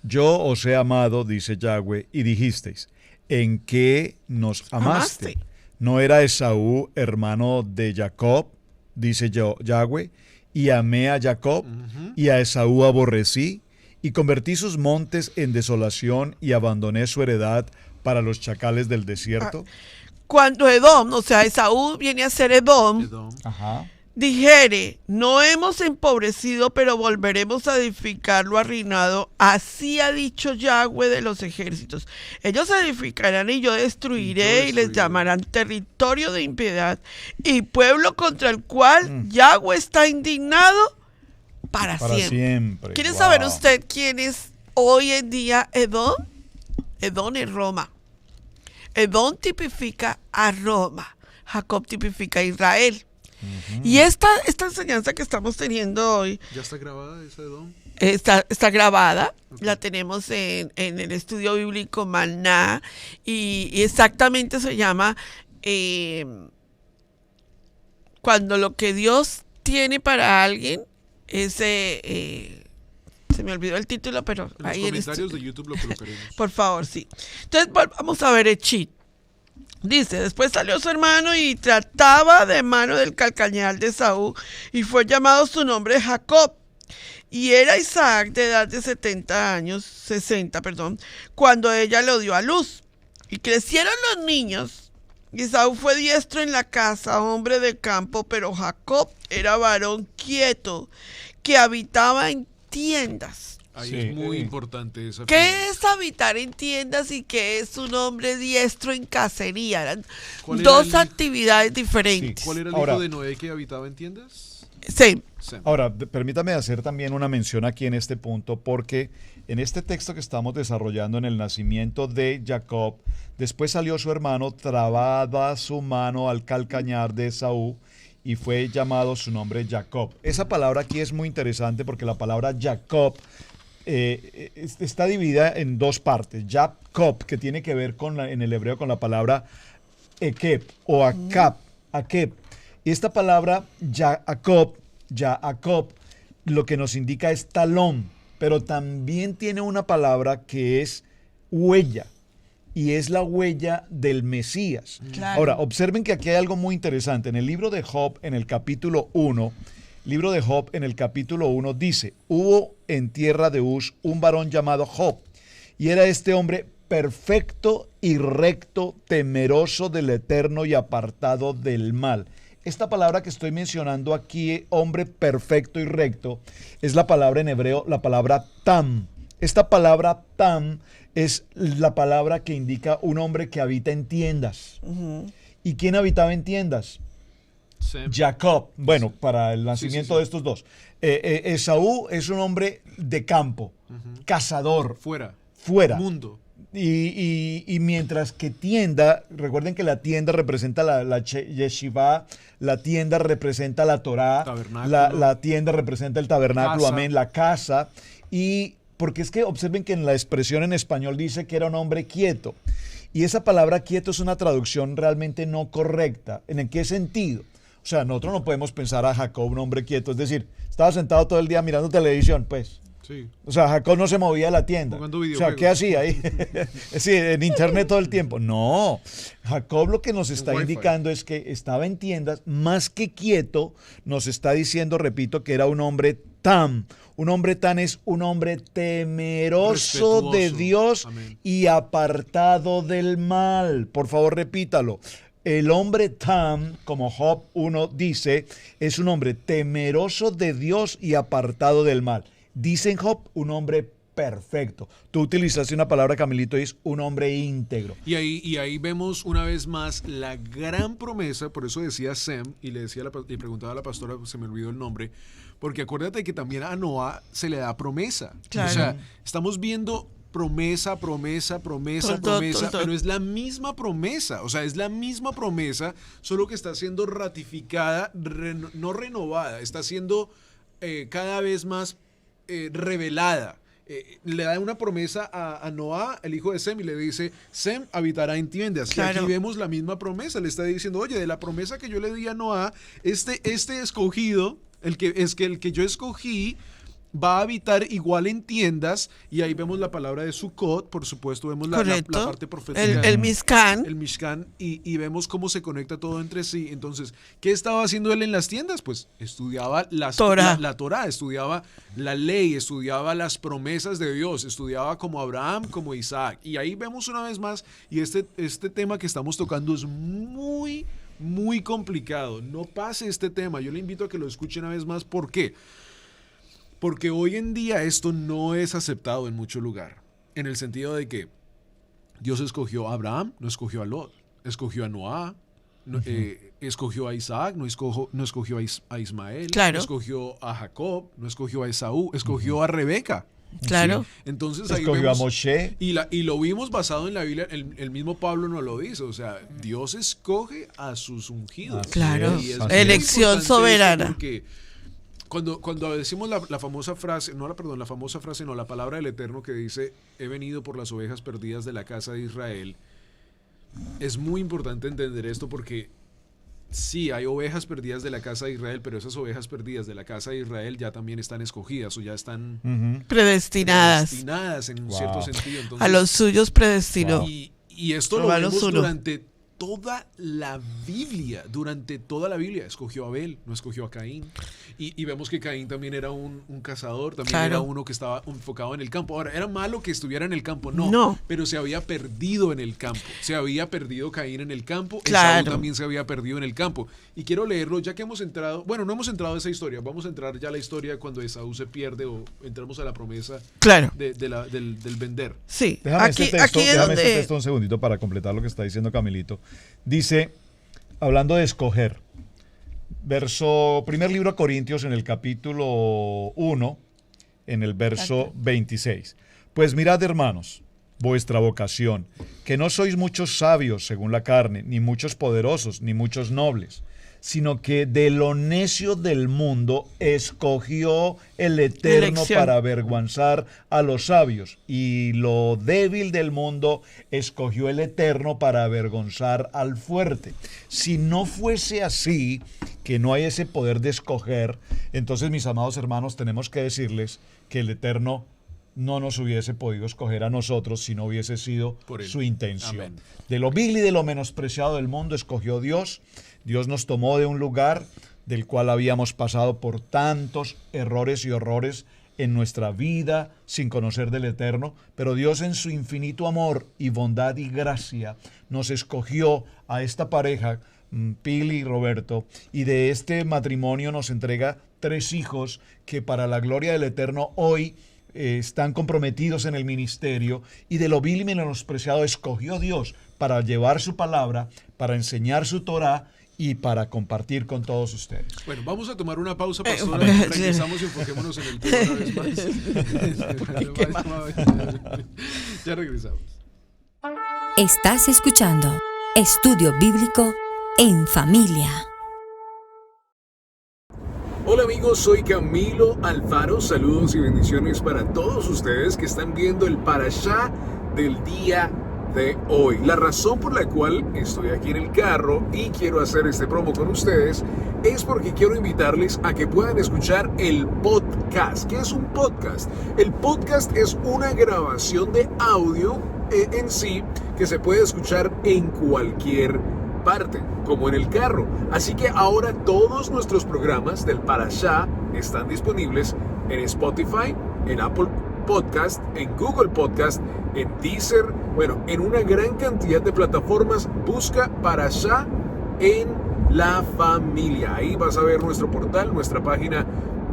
Yo os he amado, dice Yahweh, y dijisteis, ¿en qué nos amaste? ¿No era Esaú hermano de Jacob? Dice Yahweh, y amé a Jacob, y a Esaú aborrecí, y convertí sus montes en desolación, y abandoné su heredad para los chacales del desierto. Cuando Edom, o sea, Esaú viene a ser Edom, Ajá. dijere, no hemos empobrecido, pero volveremos a edificarlo arruinado. Así ha dicho Yahweh de los ejércitos. Ellos se edificarán y yo destruiré y les llamarán territorio de impiedad y pueblo contra el cual Yahweh está indignado para siempre. ¿Quiere saber usted quién es hoy en día Edom? Edom es Roma. Edom tipifica a Roma. Jacob tipifica a Israel. Y esta enseñanza que estamos teniendo hoy ¿Ya está grabada esa de Edom? está grabada, la tenemos en el estudio bíblico Maná y exactamente se llama cuando lo que Dios tiene para alguien es... se me olvidó el título, pero En los ahí comentarios de YouTube lo colocaremos. por favor, sí. Entonces vamos a ver Echid. Dice, después salió su hermano y trataba de mano del calcañar de Esaú y fue llamado su nombre Jacob. Y era Isaac de edad de 60, cuando ella lo dio a luz. Y crecieron los niños. Esaú fue diestro en la casa, hombre de campo, pero Jacob era varón quieto, que habitaba en tiendas. Ahí Sí. es muy importante esa ¿Qué figura. es habitar en tiendas y qué es un hombre diestro en cacería? Eran ¿Cuál era dos el- actividades diferentes. ¿Cuál era el Ahora- hijo de Noé que habitaba en tiendas? Sí. Sem. Ahora, permítame hacer también una mención aquí en este punto, porque en este texto que estamos desarrollando en el nacimiento de Jacob, después salió su hermano, trababa su mano al calcañar de Esaú y fue llamado su nombre Jacob. Esa palabra aquí es muy interesante porque la palabra Jacob está dividida en dos partes. Jacob, que tiene que ver en el hebreo con la palabra Ekeb o Akeb. Y esta palabra Jacob, lo que nos indica es talón, pero también tiene una palabra que es huella, y es la huella del Mesías. Claro. Ahora, observen que aquí hay algo muy interesante. En el libro de Job, en el capítulo 1, dice, hubo en tierra de Uz un varón llamado Job, y era este hombre perfecto y recto, temeroso del Eterno y apartado del mal. Esta palabra que estoy mencionando aquí, hombre perfecto y recto, es la palabra en hebreo, la palabra tam. Esta palabra tam es la palabra que indica un hombre que habita en tiendas. ¿Y quién habitaba en tiendas? Sem. Jacob. Bueno, para el nacimiento de estos dos. Esaú es un hombre de campo, cazador, Fuera. fuera. Y mientras que tienda, recuerden que la tienda representa la yeshiva, la tienda representa la Torá, Tabernáculo. la tienda representa el tabernáculo, Casa. amén, la casa. Y porque es que observen que en la expresión en español dice que era un hombre quieto. Y esa palabra quieto es una traducción realmente no correcta. ¿En qué sentido? O sea, nosotros no podemos pensar a Jacob un hombre quieto, es decir, estaba sentado todo el día mirando televisión, pues. Sí. O sea, Jacob no se movía de la tienda. Jugando O sea, videojuegos. ¿qué hacía ahí? Sí, en internet todo el tiempo. No, Jacob lo que nos está Wi-Fi. indicando es que estaba en tiendas, más que quieto, nos está diciendo, repito, que era un hombre tam. Un hombre tan es un hombre temeroso de Respetuoso. Dios Amén. y apartado del mal. Por favor, repítalo. El hombre tam, como Job 1 dice, es un hombre temeroso de Dios y apartado del mal. Dice en Job, un hombre perfecto. Tú utilizaste una palabra, Camilito, y es un hombre íntegro. Y ahí vemos una vez más la gran promesa, por eso decía Sem, y le preguntaba a la pastora, se me olvidó el nombre, porque acuérdate que también a Noah se le da promesa. Claro. O sea, estamos viendo promesa, Todo, pero es la misma promesa, o sea, es la misma promesa, solo que está siendo ratificada, no renovada, está siendo cada vez más revelada. Le da una promesa a Noah, el hijo de Sem, y le dice, Sem habitará en tiendas. Claro. Y aquí vemos la misma promesa, le está diciendo, oye, de la promesa que yo le di a Noah, este escogido, el que yo escogí, va a habitar igual en tiendas, y ahí vemos la palabra de Sukkot, por supuesto, vemos la Correcto. parte profética. El Mishkan. El Mishkan, y vemos cómo se conecta todo entre sí. Entonces, ¿qué estaba haciendo él en las tiendas? Pues estudiaba Torah. la Torah, estudiaba la ley, estudiaba las promesas de Dios, estudiaba como Abraham, como Isaac. Y ahí vemos una vez más, y este tema que estamos tocando es muy, muy complicado. No pase este tema, yo le invito a que lo escuche una vez más. ¿Por qué? Porque hoy en día esto no es aceptado en mucho lugar, en el sentido de que Dios escogió a Abraham, no escogió a Lot, escogió a Noah, escogió a Isaac, no escogió a Ismael, Claro. no escogió a Jacob, no escogió a Esaú, escogió a Rebeca. Claro. Entonces ahí Escogió a vemos, Moshe. y lo vimos basado en la Biblia, el mismo Pablo nos lo dice, o sea, Dios escoge a sus ungidos. Claro. Y es Así muy es. Elección importante esto soberana. porque cuando decimos la famosa frase, la palabra del Eterno que dice, he venido por las ovejas perdidas de la casa de Israel, es muy importante entender esto porque Sí, hay ovejas perdidas de la casa de Israel, pero esas ovejas perdidas de la casa de Israel ya también están escogidas o ya están Predestinadas. en un Wow. cierto sentido. Entonces, A los suyos predestinó. y esto lo Romanos vemos 1. durante toda la Biblia. Durante toda la Biblia escogió a Abel, no escogió a Caín. Y vemos que Caín también era un cazador, también Claro. era uno que estaba enfocado en el campo. Ahora, ¿era malo que estuviera en el campo? No, No. pero se había perdido en el campo. Se había perdido Caín en el campo, Claro. Esaú también se había perdido en el campo. Y quiero leerlo, ya que hemos entrado, bueno, no hemos entrado a esa historia, vamos a entrar ya a la historia cuando Esaú se pierde o entramos a la promesa Claro. del vender. Sí. Déjame Aquí, este texto, aquí es déjame donde... este texto un segundito para completar lo que está diciendo Camilito. Dice, hablando de escoger, primer libro de Corintios en el capítulo 1, en el verso 26. Pues mirad, hermanos, vuestra vocación, que no sois muchos sabios según la carne, ni muchos poderosos, ni muchos nobles, sino que de lo necio del mundo escogió el Eterno Elección. para avergonzar a los sabios, y lo débil del mundo escogió el Eterno para avergonzar al fuerte. Si no fuese así, que no hay ese poder de escoger, entonces, mis amados hermanos, tenemos que decirles que el Eterno no nos hubiese podido escoger a nosotros si no hubiese sido Por él. su intención. Amén. De lo vil y de lo menospreciado del mundo escogió Dios. Dios nos tomó de un lugar del cual habíamos pasado por tantos errores y horrores en nuestra vida sin conocer del Eterno, pero Dios en su infinito amor y bondad y gracia nos escogió a esta pareja, Pili y Roberto, y de este matrimonio nos entrega 3 hijos que para la gloria del Eterno hoy están comprometidos en el ministerio, y de lo vil y menospreciado escogió Dios para llevar su palabra, para enseñar su Torah y para compartir con todos ustedes. Bueno, vamos a tomar una pausa, pastora. Regresamos y enfoquémonos en el tema una vez más. Ya regresamos. Estás escuchando Estudio Bíblico en Familia. Hola amigos, soy Camilo Alfaro. Saludos y bendiciones para todos ustedes que están viendo el Parashá del día de hoy. La razón por la cual estoy aquí en el carro y quiero hacer este promo con ustedes es porque quiero invitarles a que puedan escuchar el podcast. ¿Qué es un podcast? El podcast es una grabación de audio en sí que se puede escuchar en cualquier parte, como en el carro. Así que ahora todos nuestros programas del Parashá están disponibles en Spotify, en Apple Podcast, en Google Podcast, en Deezer, bueno, en una gran cantidad de plataformas. Busca Parashá en la familia. Ahí vas a ver nuestro portal, nuestra página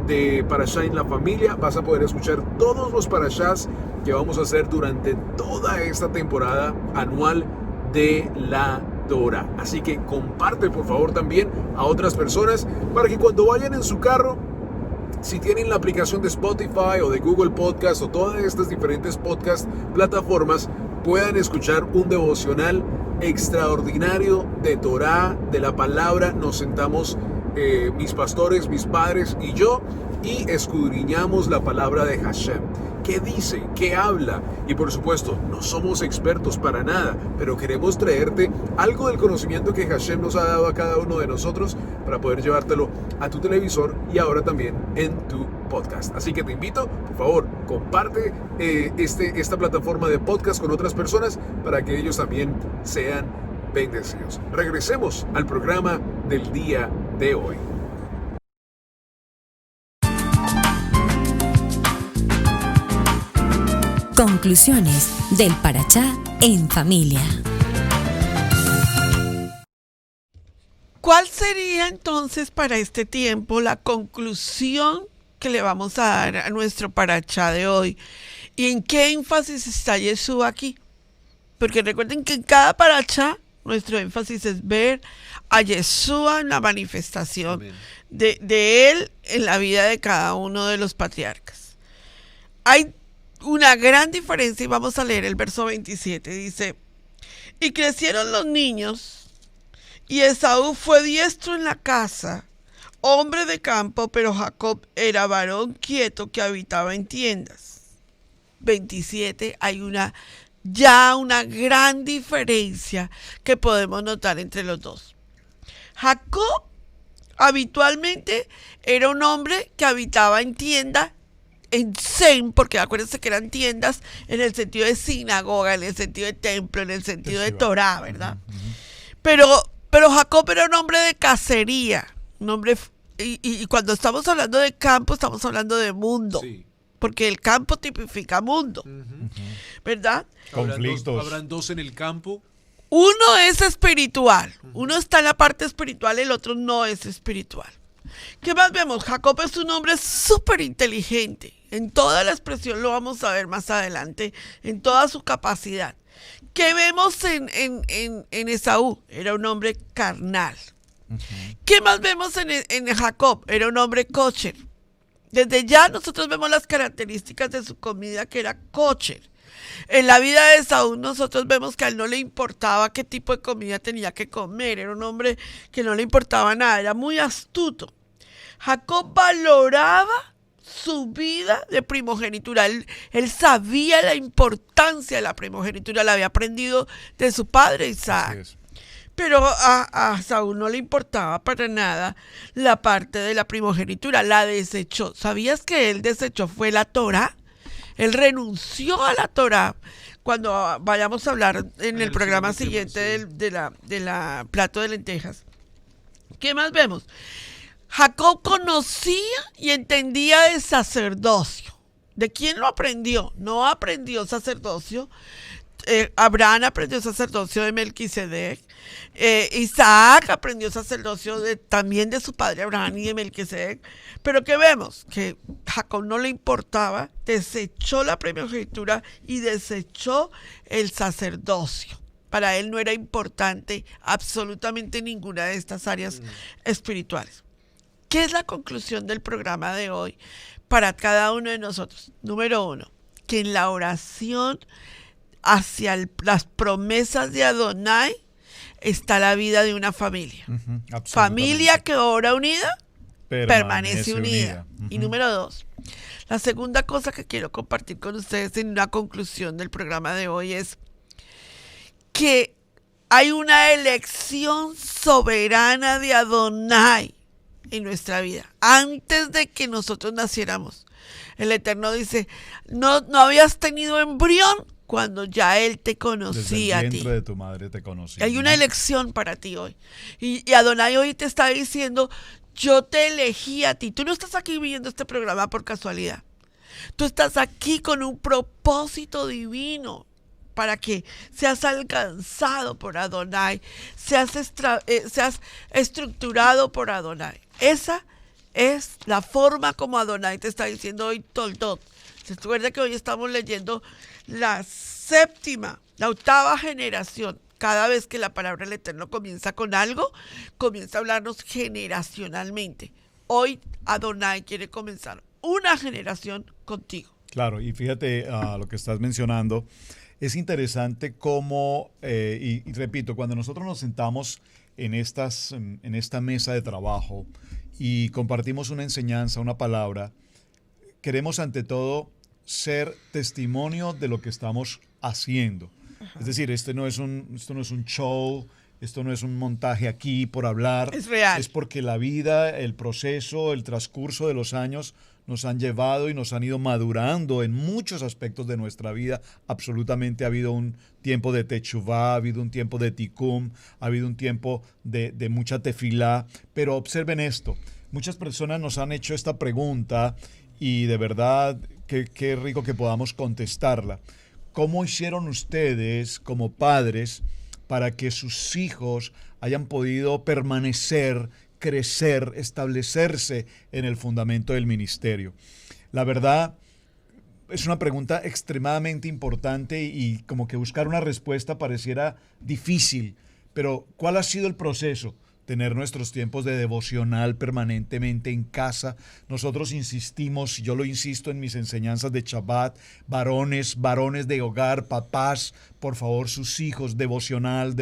de Parashá en la familia. Vas a poder escuchar todos los Parashás que vamos a hacer durante toda esta temporada anual de la Torah. Así que comparte por favor también a otras personas para que cuando vayan en su carro, si tienen la aplicación de Spotify o de Google Podcast o todas estas diferentes podcast plataformas, puedan escuchar un devocional extraordinario de Torah, de la palabra. Nos sentamos mis pastores, mis padres y yo, y escudriñamos la palabra de Hashem. ¿Qué dice? ¿Qué habla? Y por supuesto, no somos expertos para nada, pero queremos traerte algo del conocimiento que Hashem nos ha dado a cada uno de nosotros para poder llevártelo a tu televisor y ahora también en tu podcast. Así que te invito, por favor, comparte esta plataforma de podcast con otras personas para que ellos también sean bendecidos. Regresemos al programa del día de hoy. Conclusiones del Parashá en Familia. ¿Cuál sería entonces para este tiempo la conclusión que le vamos a dar a nuestro Parashá de hoy? ¿Y en qué énfasis está Yeshua aquí? Porque recuerden que en cada Parashá nuestro énfasis es ver a Yeshua en la manifestación de él en la vida de cada uno de los patriarcas. Hay una gran diferencia y vamos a leer el verso 27. Dice: y crecieron los niños, y Esaú fue diestro en la casa, hombre de campo, pero Jacob era varón quieto que habitaba en tiendas. 27. Hay una gran diferencia que podemos notar entre los dos. Jacob habitualmente era un hombre que habitaba en tienda, en Zen, porque acuérdense que eran tiendas en el sentido de sinagoga, en el sentido de templo, en el sentido de Torah, ¿verdad? Pero Jacob era un hombre de cacería, un hombre, y cuando estamos hablando de campo, estamos hablando de mundo, Sí. porque el campo tipifica mundo, ¿verdad? Conflictos. Habrán dos en el campo. Uno es espiritual, uno está en la parte espiritual, el otro no es espiritual. ¿Qué más vemos? Jacob es un hombre súper inteligente. En toda la expresión lo vamos a ver más adelante, en toda su capacidad. ¿Qué vemos en Esaú? Era un hombre carnal. ¿Qué más vemos en Jacob? Era un hombre kosher. Desde ya nosotros vemos las características de su comida, que era kosher. En la vida de Esaú nosotros vemos que a él no le importaba qué tipo de comida tenía que comer. Era un hombre que no le importaba nada, era muy astuto. Jacob valoraba su vida de primogenitura. Él sabía la importancia de la primogenitura, la había aprendido de su padre Isaac. Así es. Pero a Saúl no le importaba para nada la parte de la primogenitura, la desechó. ¿Sabías que él desechó fue la Torá? Él renunció a la Torá. Cuando vayamos a hablar en el programa siguiente de la plato de lentejas. ¿Qué más vemos? Jacob conocía y entendía el sacerdocio. ¿De quién lo aprendió? No aprendió sacerdocio. Abraham aprendió sacerdocio de Melquisedec. Isaac aprendió sacerdocio también de su padre Abraham y de Melquisedec. Pero ¿qué vemos? Que Jacob no le importaba, desechó la primogenitura y desechó el sacerdocio. Para él no era importante absolutamente ninguna de estas áreas espirituales. ¿Qué es la conclusión del programa de hoy para cada uno de nosotros? Número 1, que en la oración hacia las promesas de Adonai está la vida de una familia. Familia que ora unida, permanece unida. Y número 2, la segunda cosa que quiero compartir con ustedes en una conclusión del programa de hoy es que hay una elección soberana de Adonai en nuestra vida. Antes de que nosotros naciéramos, el Eterno dice, no habías tenido embrión cuando ya Él te conocía a ti. Desde el vientre de tu madre te conocía. Hay una elección para ti hoy. Y Adonai hoy te está diciendo, yo te elegí a ti. Tú no estás aquí viendo este programa por casualidad. Tú estás aquí con un propósito divino para que seas alcanzado por Adonai, seas estructurado por Adonai. Esa es la forma como Adonai te está diciendo hoy Toldot. Recuerda que hoy estamos leyendo la octava generación. Cada vez que la palabra del Eterno comienza con algo, comienza a hablarnos generacionalmente. Hoy Adonai quiere comenzar una generación contigo. Claro, y fíjate lo que estás mencionando. Es interesante cómo, y repito, cuando nosotros nos sentamos en esta mesa de trabajo y compartimos una enseñanza, una palabra, queremos ante todo ser testimonio de lo que estamos haciendo. Es decir, esto no es un show, esto no es un montaje aquí por hablar. Es real. Es porque la vida, el proceso, el transcurso de los años nos han llevado y nos han ido madurando en muchos aspectos de nuestra vida. Absolutamente ha habido un tiempo de techuvá, ha habido un tiempo de tikum, ha habido un tiempo de mucha tefilá. Pero observen esto, muchas personas nos han hecho esta pregunta y de verdad qué rico que podamos contestarla. ¿Cómo hicieron ustedes como padres para que sus hijos hayan podido permanecer, crecer, establecerse en el fundamento del ministerio? La verdad, es una pregunta extremadamente importante y como que buscar una respuesta pareciera difícil, pero ¿cuál ha sido el proceso? Tener nuestros tiempos de devocional permanentemente en casa. Nosotros insistimos, yo lo insisto en mis enseñanzas de Shabbat, varones de hogar, papás, por favor, sus hijos, devocional,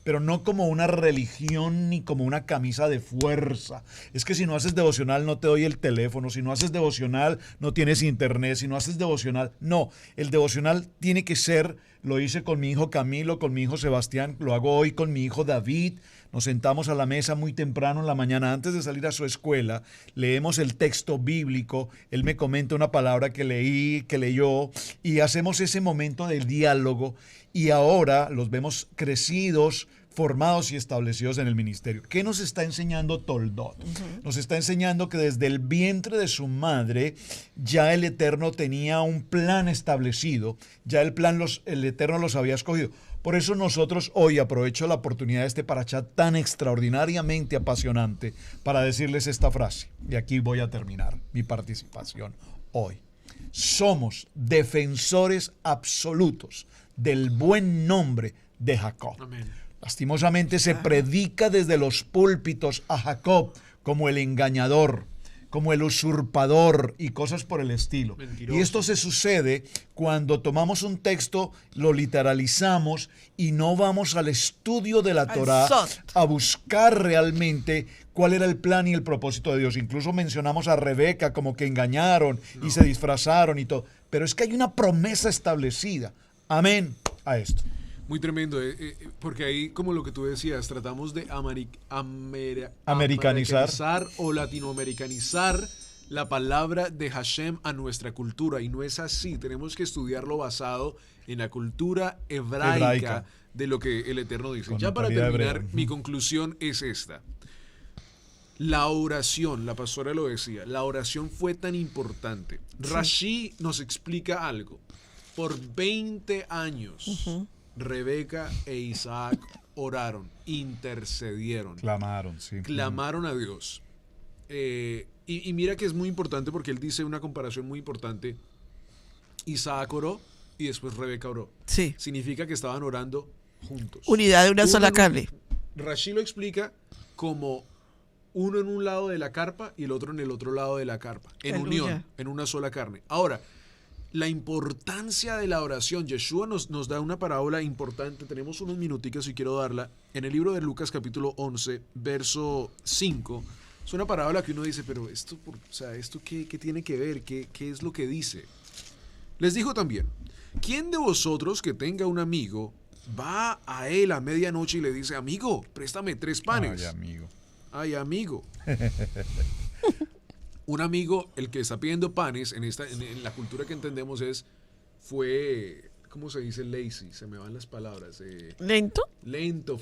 pero no como una religión ni como una camisa de fuerza. Es que si no haces devocional no te doy el teléfono, si no haces devocional no tienes internet, si no haces devocional, no. El devocional tiene que ser, lo hice con mi hijo Camilo, con mi hijo Sebastián, lo hago hoy con mi hijo David. nos sentamos a la mesa muy temprano en la mañana antes de salir a su escuela, leemos el texto bíblico, él me comenta una palabra que leí, que leyó, y hacemos ese momento del diálogo, y ahora los vemos crecidos, formados y establecidos en el ministerio. ¿Qué nos está enseñando Toldot? Nos está enseñando que desde el vientre de su madre ya el Eterno tenía un plan establecido, ya el Eterno los había escogido. Por eso nosotros hoy aprovecho la oportunidad de este parashá tan extraordinariamente apasionante para decirles esta frase. Y aquí voy a terminar mi participación hoy. Somos defensores absolutos del buen nombre de Jacob. Amén. Lastimosamente se predica desde los púlpitos a Jacob como el engañador, como el usurpador y cosas por el estilo. Mentiroso. Y esto se sucede cuando tomamos un texto, lo literalizamos y no vamos al estudio de la Torá a buscar realmente cuál era el plan y el propósito de Dios. Incluso mencionamos a Rebeca como que engañaron y se disfrazaron y todo. Pero es que hay una promesa establecida. Amén a esto. Muy tremendo, porque ahí, como lo que tú decías, tratamos de americanizar o latinoamericanizar la palabra de Hashem a nuestra cultura, y no es así. Tenemos que estudiarlo basado en la cultura hebraica de lo que el Eterno dice. Con ya para mentalidad terminar, mi conclusión es esta. La oración, la pastora lo decía, la oración fue tan importante. Rashi nos explica algo. Por 20 años, Rebeca e Isaac oraron, intercedieron. Clamaron, sí. Clamaron a Dios. Y mira que es muy importante porque él dice una comparación muy importante. Isaac oró y después Rebeca oró. Sí. Significa que estaban orando juntos. Unidad de una sola carne. Rashi lo explica como uno en un lado de la carpa y el otro en el otro lado de la carpa. En Aleluya. unión, en una sola carne. Ahora, la importancia de la oración. Yeshua nos da una parábola importante. Tenemos unos minuticos y quiero darla. En el libro de Lucas capítulo 11, verso 5. Es una parábola que uno dice, pero esto, ¿esto qué tiene que ver? ¿Qué es lo que dice? Les dijo también, ¿quién de vosotros que tenga un amigo va a él a medianoche y le dice, amigo, préstame 3 panes? Ay, amigo. Ay, amigo. Un amigo, el que está pidiendo panes, en la cultura que entendemos fue, ¿cómo se dice? Lazy, se me van las palabras. ¿Lento? Lento,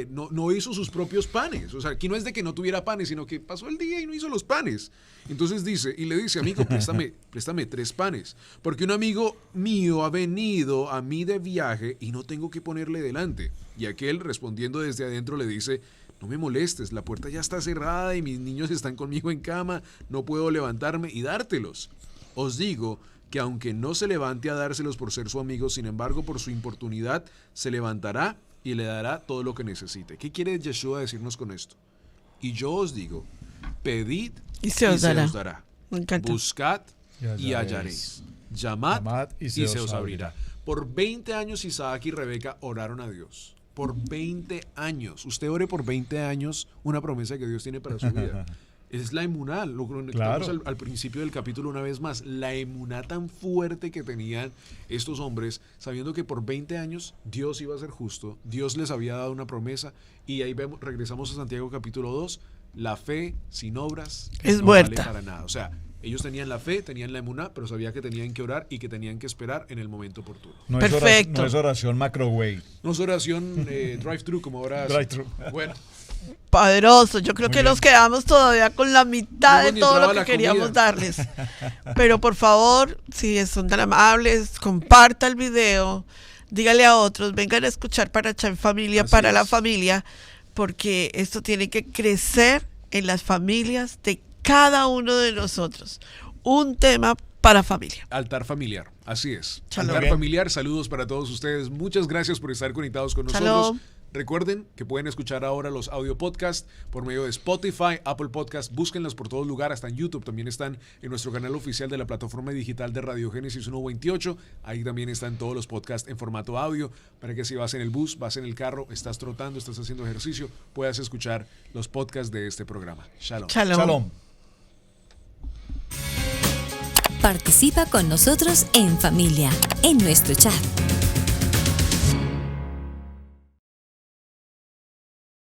no hizo sus propios panes. O sea, aquí no es de que no tuviera panes, sino que pasó el día y no hizo los panes. Entonces le dice, amigo, préstame 3 panes. Porque un amigo mío ha venido a mí de viaje y no tengo que ponerle delante. Y aquel, respondiendo desde adentro, le dice, no me molestes, la puerta ya está cerrada y mis niños están conmigo en cama, no puedo levantarme y dártelos. Os digo que aunque no se levante a dárselos por ser su amigo, sin embargo, por su importunidad, se levantará y le dará todo lo que necesite. ¿Qué quiere Yeshua decirnos con esto? Y yo os digo, pedid y se os dará. Me encanta. Buscad y hallaréis. Llamad y se os abrirá. Por 20 años Isaac y Rebeca oraron a Dios. Por 20 años. Usted ore por 20 años una promesa que Dios tiene para su vida. Es la emuná, lo conectamos al principio del capítulo una vez más. La emuná tan fuerte que tenían estos hombres, sabiendo que por 20 años Dios iba a ser justo, Dios les había dado una promesa, y ahí regresamos a Santiago capítulo 2, la fe sin obras es no muerta. vale para nada. O sea, ellos tenían la fe, tenían la emuná, pero sabían que tenían que orar y que tenían que esperar en el momento oportuno. Perfecto. No es oración microwave. No es oración drive-thru como ahora. Drive-thru. Bueno. Poderoso. Yo creo que nos quedamos todavía con la mitad de todo lo que queríamos darles. Pero por favor, si son tan amables, comparta el video, dígale a otros, vengan a escuchar Parashá en Familia, Así para es. la familia, porque esto tiene que crecer en las familias de cada uno de nosotros. Un tema para familia. Altar familiar, así es. Shalom. Altar familiar, saludos para todos ustedes. Muchas gracias por estar conectados con nosotros. Shalom. Recuerden que pueden escuchar ahora los audio podcasts por medio de Spotify, Apple Podcasts. Búsquenlos por todos lugares, hasta en YouTube. También están en nuestro canal oficial de la plataforma digital de Radio Génesis 128. Ahí también están todos los podcasts en formato audio para que si vas en el bus, vas en el carro, estás trotando, estás haciendo ejercicio, puedas escuchar los podcasts de este programa. Shalom. Shalom. Shalom. Participa con nosotros en familia, en nuestro chat.